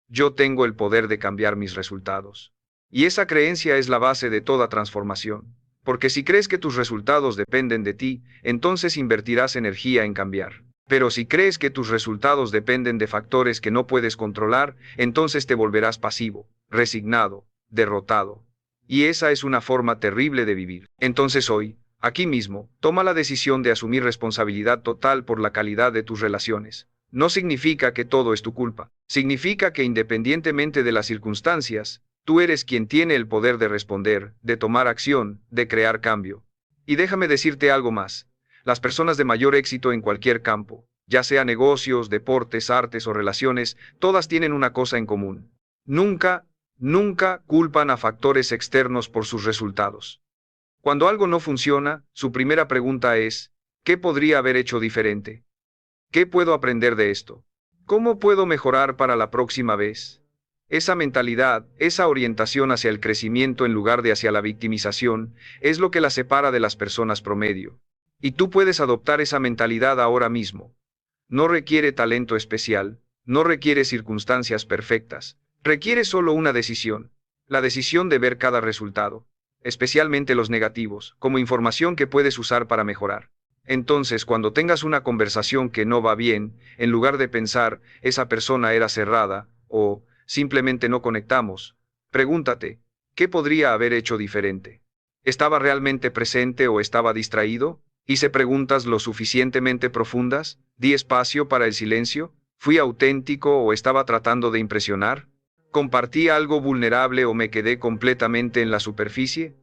Yo tengo el poder de cambiar mis resultados. Y esa creencia es la base de toda transformación. Porque si crees que tus resultados dependen de ti, entonces invertirás energía en cambiar. Pero si crees que tus resultados dependen de factores que no puedes controlar, entonces te volverás pasivo, resignado, derrotado. Y esa es una forma terrible de vivir. Entonces hoy, aquí mismo, toma la decisión de asumir responsabilidad total por la calidad de tus relaciones. No significa que todo es tu culpa. Significa que independientemente de las circunstancias, tú eres quien tiene el poder de responder, de tomar acción, de crear cambio. Y déjame decirte algo más. Las personas de mayor éxito en cualquier campo, ya sea negocios, deportes, artes o relaciones, todas tienen una cosa en común. Nunca culpan a factores externos por sus resultados. Cuando algo no funciona, su primera pregunta es, ¿qué podría haber hecho diferente? ¿Qué puedo aprender de esto? ¿Cómo puedo mejorar para la próxima vez? Esa mentalidad, esa orientación hacia el crecimiento en lugar de hacia la victimización, es lo que la separa de las personas promedio. Y tú puedes adoptar esa mentalidad ahora mismo. No requiere talento especial, no requiere circunstancias perfectas, requiere solo una decisión. La decisión de ver cada resultado, especialmente los negativos, como información que puedes usar para mejorar. Entonces, cuando tengas una conversación que no va bien, en lugar de pensar, esa persona era cerrada, o simplemente no conectamos, pregúntate, ¿qué podría haber hecho diferente? ¿Estaba realmente presente o estaba distraído? ¿Hice preguntas lo suficientemente profundas? ¿Di espacio para el silencio? ¿Fui auténtico o estaba tratando de impresionar? ¿Compartí algo vulnerable o me quedé completamente en la superficie?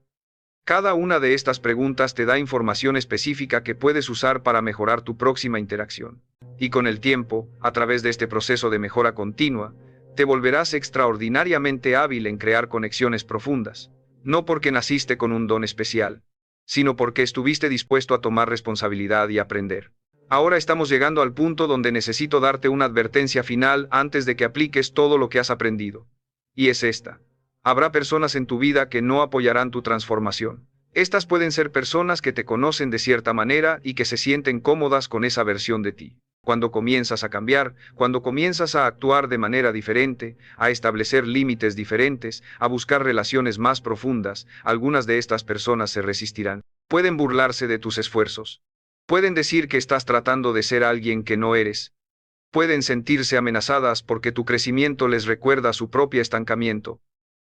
Cada una de estas preguntas te da información específica que puedes usar para mejorar tu próxima interacción. Y con el tiempo, a través de este proceso de mejora continua, te volverás extraordinariamente hábil en crear conexiones profundas. No porque naciste con un don especial, sino porque estuviste dispuesto a tomar responsabilidad y aprender. Ahora estamos llegando al punto donde necesito darte una advertencia final antes de que apliques todo lo que has aprendido. Y es esta. Habrá personas en tu vida que no apoyarán tu transformación. Estas pueden ser personas que te conocen de cierta manera y que se sienten cómodas con esa versión de ti. Cuando comienzas a cambiar, cuando comienzas a actuar de manera diferente, a establecer límites diferentes, a buscar relaciones más profundas, algunas de estas personas se resistirán. Pueden burlarse de tus esfuerzos. Pueden decir que estás tratando de ser alguien que no eres. Pueden sentirse amenazadas porque tu crecimiento les recuerda su propio estancamiento.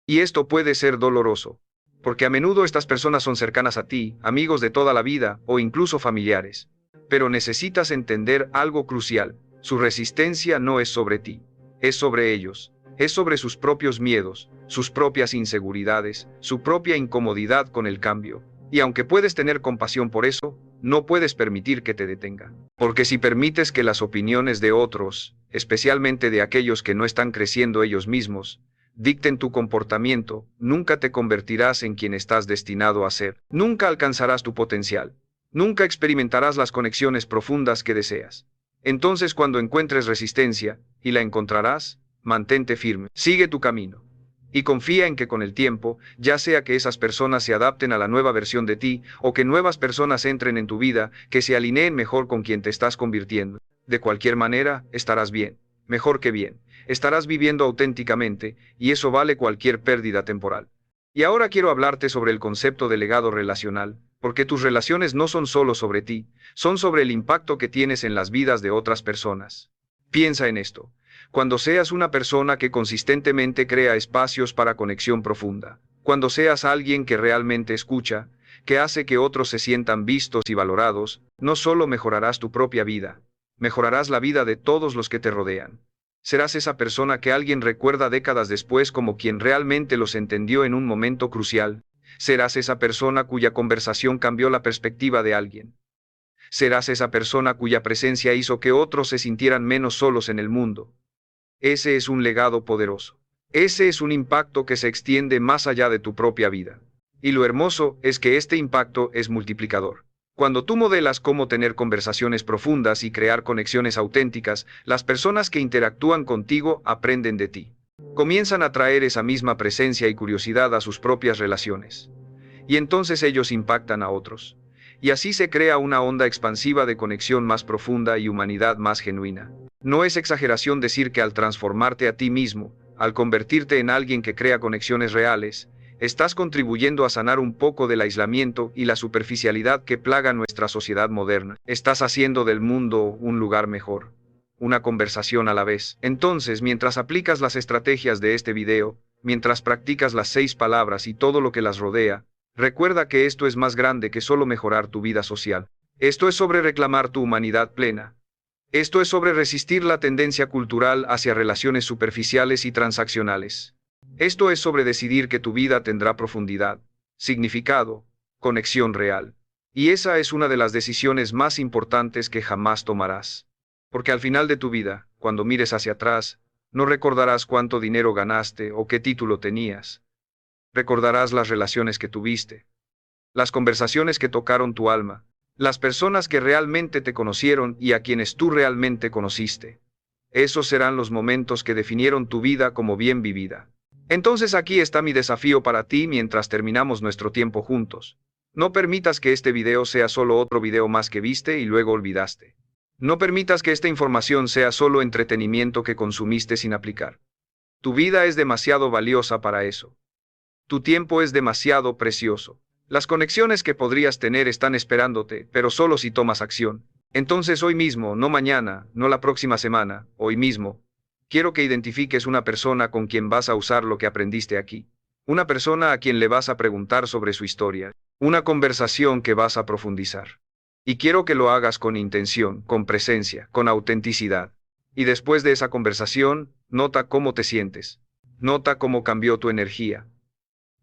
Y esto puede ser doloroso, porque a menudo estas personas son cercanas a ti, amigos de toda la vida o incluso familiares. Pero necesitas entender algo crucial: su resistencia no es sobre ti, es sobre ellos, es sobre sus propios miedos, sus propias inseguridades, su propia incomodidad con el cambio. Y aunque puedes tener compasión por eso, no puedes permitir que te detenga. Porque si permites que las opiniones de otros, especialmente de aquellos que no están creciendo ellos mismos, dicten tu comportamiento, nunca te convertirás en quien estás destinado a ser. Nunca alcanzarás tu potencial. Nunca experimentarás las conexiones profundas que deseas. Entonces, cuando encuentres resistencia, y la encontrarás, mantente firme, sigue tu camino. Y confía en que con el tiempo, ya sea que esas personas se adapten a la nueva versión de ti, o que nuevas personas entren en tu vida, que se alineen mejor con quien te estás convirtiendo. De cualquier manera, estarás bien, mejor que bien. Estarás viviendo auténticamente, y eso vale cualquier pérdida temporal. Y ahora quiero hablarte sobre el concepto de legado relacional, porque tus relaciones no son solo sobre ti, son sobre el impacto que tienes en las vidas de otras personas. Piensa en esto. Cuando seas una persona que consistentemente crea espacios para conexión profunda, cuando seas alguien que realmente escucha, que hace que otros se sientan vistos y valorados, no solo mejorarás tu propia vida, mejorarás la vida de todos los que te rodean. Serás esa persona que alguien recuerda décadas después como quien realmente los entendió en un momento crucial. Serás esa persona cuya conversación cambió la perspectiva de alguien. Serás esa persona cuya presencia hizo que otros se sintieran menos solos en el mundo. Ese es un legado poderoso. Ese es un impacto que se extiende más allá de tu propia vida. Y lo hermoso es que este impacto es multiplicador. Cuando tú modelas cómo tener conversaciones profundas y crear conexiones auténticas, las personas que interactúan contigo aprenden de ti. Comienzan a traer esa misma presencia y curiosidad a sus propias relaciones. Y entonces ellos impactan a otros. Y así se crea una onda expansiva de conexión más profunda y humanidad más genuina. No es exageración decir que al transformarte a ti mismo, al convertirte en alguien que crea conexiones reales, estás contribuyendo a sanar un poco del aislamiento y la superficialidad que plaga nuestra sociedad moderna. Estás haciendo del mundo un lugar mejor. Una conversación a la vez. Entonces, mientras aplicas las estrategias de este video, mientras practicas las 6 palabras y todo lo que las rodea, recuerda que esto es más grande que solo mejorar tu vida social. Esto es sobre reclamar tu humanidad plena. Esto es sobre resistir la tendencia cultural hacia relaciones superficiales y transaccionales. Esto es sobre decidir que tu vida tendrá profundidad, significado, conexión real. Y esa es una de las decisiones más importantes que jamás tomarás. Porque al final de tu vida, cuando mires hacia atrás, no recordarás cuánto dinero ganaste o qué título tenías. Recordarás las relaciones que tuviste, las conversaciones que tocaron tu alma, las personas que realmente te conocieron y a quienes tú realmente conociste. Esos serán los momentos que definieron tu vida como bien vivida. Entonces aquí está mi desafío para ti mientras terminamos nuestro tiempo juntos. No permitas que este video sea solo otro video más que viste y luego olvidaste. No permitas que esta información sea solo entretenimiento que consumiste sin aplicar. Tu vida es demasiado valiosa para eso. Tu tiempo es demasiado precioso. Las conexiones que podrías tener están esperándote, pero solo si tomas acción. Entonces hoy mismo, no mañana, no la próxima semana, hoy mismo, quiero que identifiques una persona con quien vas a usar lo que aprendiste aquí. Una persona a quien le vas a preguntar sobre su historia. Una conversación que vas a profundizar. Y quiero que lo hagas con intención, con presencia, con autenticidad. Y después de esa conversación, nota cómo te sientes. Nota cómo cambió tu energía.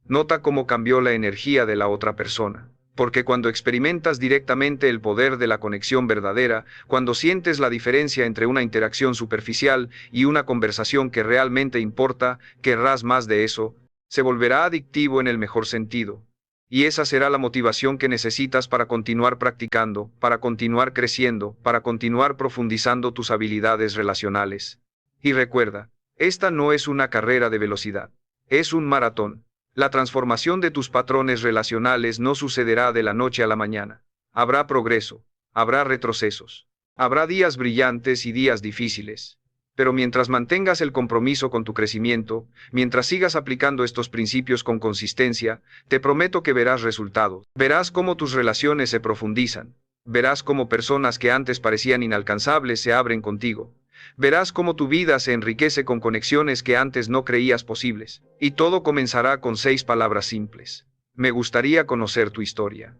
Nota cómo cambió la energía de la otra persona. Porque cuando experimentas directamente el poder de la conexión verdadera, cuando sientes la diferencia entre una interacción superficial y una conversación que realmente importa, querrás más de eso, se volverá adictivo en el mejor sentido. Y esa será la motivación que necesitas para continuar practicando, para continuar creciendo, para continuar profundizando tus habilidades relacionales. Y recuerda, esta no es una carrera de velocidad, es un maratón. La transformación de tus patrones relacionales no sucederá de la noche a la mañana. Habrá progreso, habrá retrocesos, habrá días brillantes y días difíciles. Pero mientras mantengas el compromiso con tu crecimiento, mientras sigas aplicando estos principios con consistencia, te prometo que verás resultados. Verás cómo tus relaciones se profundizan. Verás cómo personas que antes parecían inalcanzables se abren contigo. Verás cómo tu vida se enriquece con conexiones que antes no creías posibles. Y todo comenzará con 6 palabras simples. Me gustaría conocer tu historia.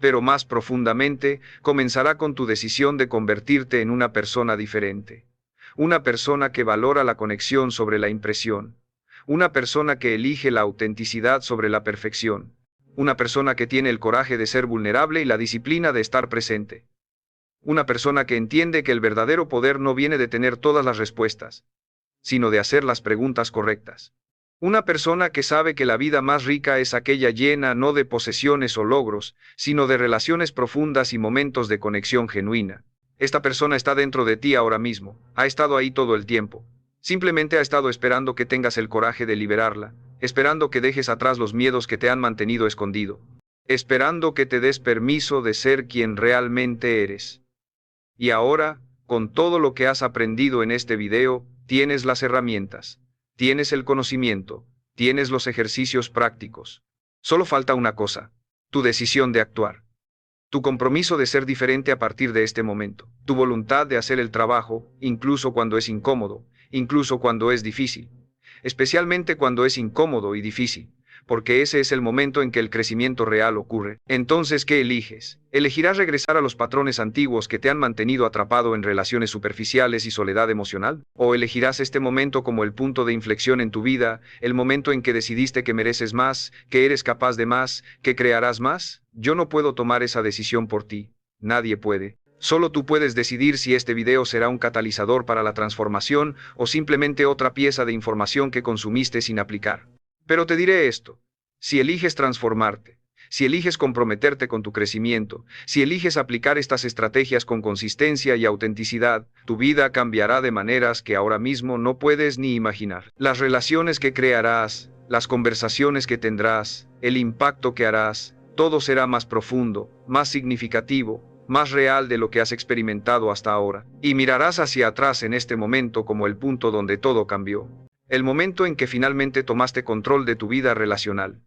Pero más profundamente, comenzará con tu decisión de convertirte en una persona diferente. Una persona que valora la conexión sobre la impresión. Una persona que elige la autenticidad sobre la perfección. Una persona que tiene el coraje de ser vulnerable y la disciplina de estar presente. Una persona que entiende que el verdadero poder no viene de tener todas las respuestas, sino de hacer las preguntas correctas. Una persona que sabe que la vida más rica es aquella llena no de posesiones o logros, sino de relaciones profundas y momentos de conexión genuina. Esta persona está dentro de ti ahora mismo, ha estado ahí todo el tiempo. Simplemente ha estado esperando que tengas el coraje de liberarla, esperando que dejes atrás los miedos que te han mantenido escondido, esperando que te des permiso de ser quien realmente eres. Y ahora, con todo lo que has aprendido en este video, tienes las herramientas, tienes el conocimiento, tienes los ejercicios prácticos. Solo falta una cosa, tu decisión de actuar. Tu compromiso de ser diferente a partir de este momento, tu voluntad de hacer el trabajo, incluso cuando es incómodo, incluso cuando es difícil, especialmente cuando es incómodo y difícil, porque ese es el momento en que el crecimiento real ocurre. Entonces, ¿qué eliges? ¿Elegirás regresar a los patrones antiguos que te han mantenido atrapado en relaciones superficiales y soledad emocional? ¿O elegirás este momento como el punto de inflexión en tu vida, el momento en que decidiste que mereces más, que eres capaz de más, que crearás más? Yo no puedo tomar esa decisión por ti. Nadie puede. Solo tú puedes decidir si este video será un catalizador para la transformación o simplemente otra pieza de información que consumiste sin aplicar. Pero te diré esto, si eliges transformarte, si eliges comprometerte con tu crecimiento, si eliges aplicar estas estrategias con consistencia y autenticidad, tu vida cambiará de maneras que ahora mismo no puedes ni imaginar. Las relaciones que crearás, las conversaciones que tendrás, el impacto que harás, todo será más profundo, más significativo, más real de lo que has experimentado hasta ahora. Y mirarás hacia atrás en este momento como el punto donde todo cambió. El momento en que finalmente tomaste control de tu vida relacional.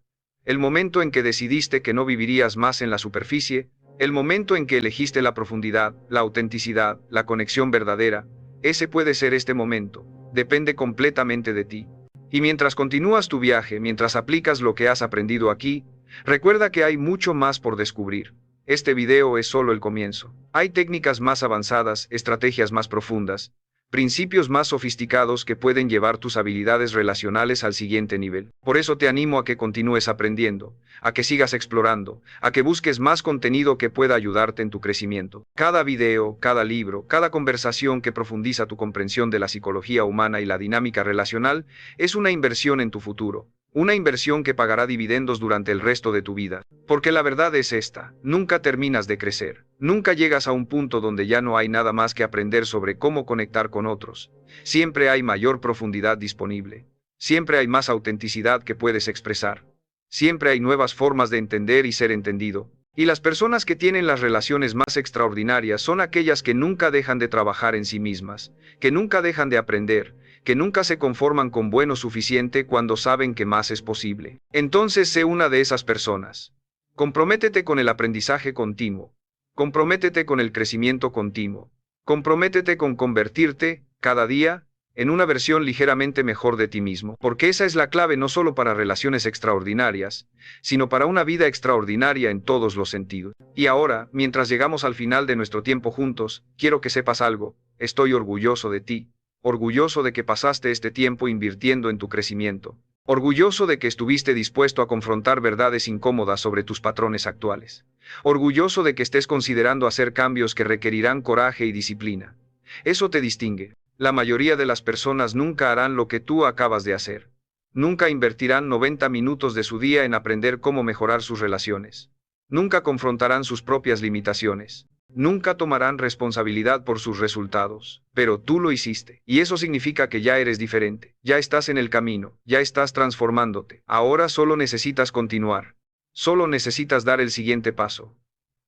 El momento en que decidiste que no vivirías más en la superficie. El momento en que elegiste la profundidad, la autenticidad, la conexión verdadera. Ese puede ser este momento. Depende completamente de ti. Y mientras continúas tu viaje, mientras aplicas lo que has aprendido aquí, recuerda que hay mucho más por descubrir. Este video es solo el comienzo. Hay técnicas más avanzadas, estrategias más profundas, principios más sofisticados que pueden llevar tus habilidades relacionales al siguiente nivel. Por eso te animo a que continúes aprendiendo, a que sigas explorando, a que busques más contenido que pueda ayudarte en tu crecimiento. Cada video, cada libro, cada conversación que profundiza tu comprensión de la psicología humana y la dinámica relacional es una inversión en tu futuro. Una inversión que pagará dividendos durante el resto de tu vida. Porque la verdad es esta, nunca terminas de crecer. Nunca llegas a un punto donde ya no hay nada más que aprender sobre cómo conectar con otros. Siempre hay mayor profundidad disponible. Siempre hay más autenticidad que puedes expresar. Siempre hay nuevas formas de entender y ser entendido. Y las personas que tienen las relaciones más extraordinarias son aquellas que nunca dejan de trabajar en sí mismas, que nunca dejan de aprender, que nunca se conforman con bueno suficiente cuando saben que más es posible. Entonces sé una de esas personas. Comprométete con el aprendizaje continuo. Comprométete con el crecimiento continuo. Comprométete con convertirte, cada día, en una versión ligeramente mejor de ti mismo. Porque esa es la clave no solo para relaciones extraordinarias, sino para una vida extraordinaria en todos los sentidos. Y ahora, mientras llegamos al final de nuestro tiempo juntos, quiero que sepas algo. Estoy orgulloso de ti. Orgulloso de que pasaste este tiempo invirtiendo en tu crecimiento. Orgulloso de que estuviste dispuesto a confrontar verdades incómodas sobre tus patrones actuales. Orgulloso de que estés considerando hacer cambios que requerirán coraje y disciplina. Eso te distingue. La mayoría de las personas nunca harán lo que tú acabas de hacer. Nunca invertirán 90 minutos de su día en aprender cómo mejorar sus relaciones. Nunca confrontarán sus propias limitaciones. Nunca tomarán responsabilidad por sus resultados, pero tú lo hiciste. Y eso significa que ya eres diferente, ya estás en el camino, ya estás transformándote. Ahora solo necesitas continuar. Solo necesitas dar el siguiente paso.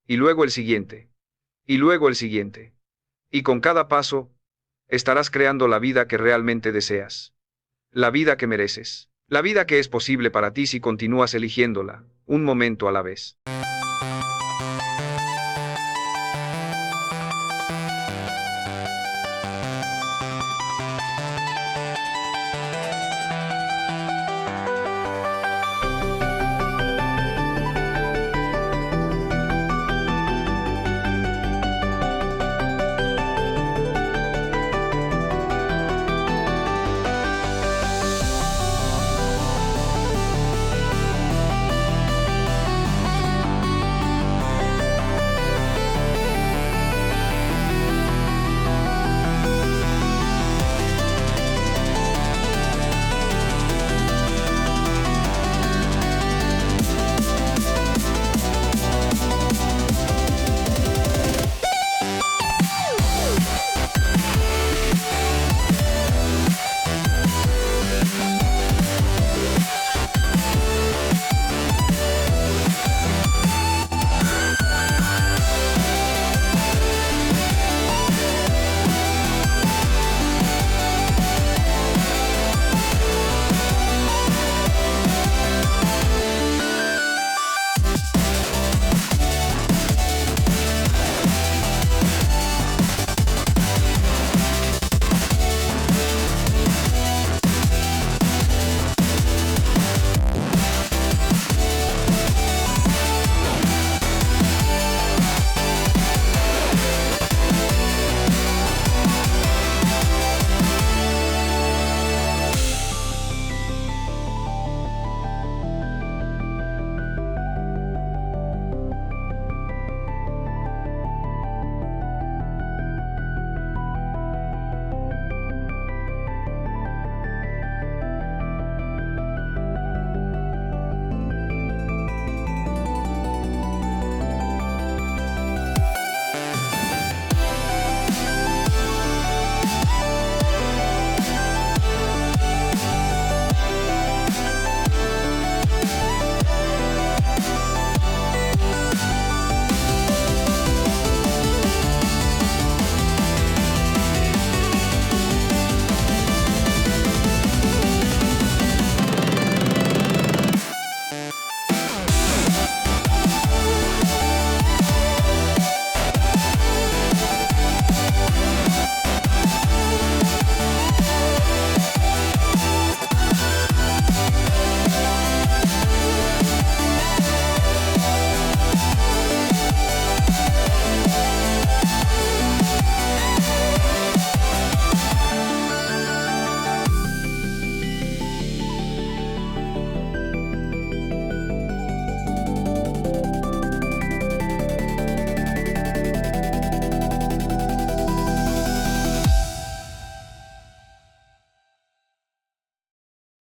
Y luego el siguiente. Y luego el siguiente. Y con cada paso, estarás creando la vida que realmente deseas. La vida que mereces. La vida que es posible para ti si continúas eligiéndola, un momento a la vez.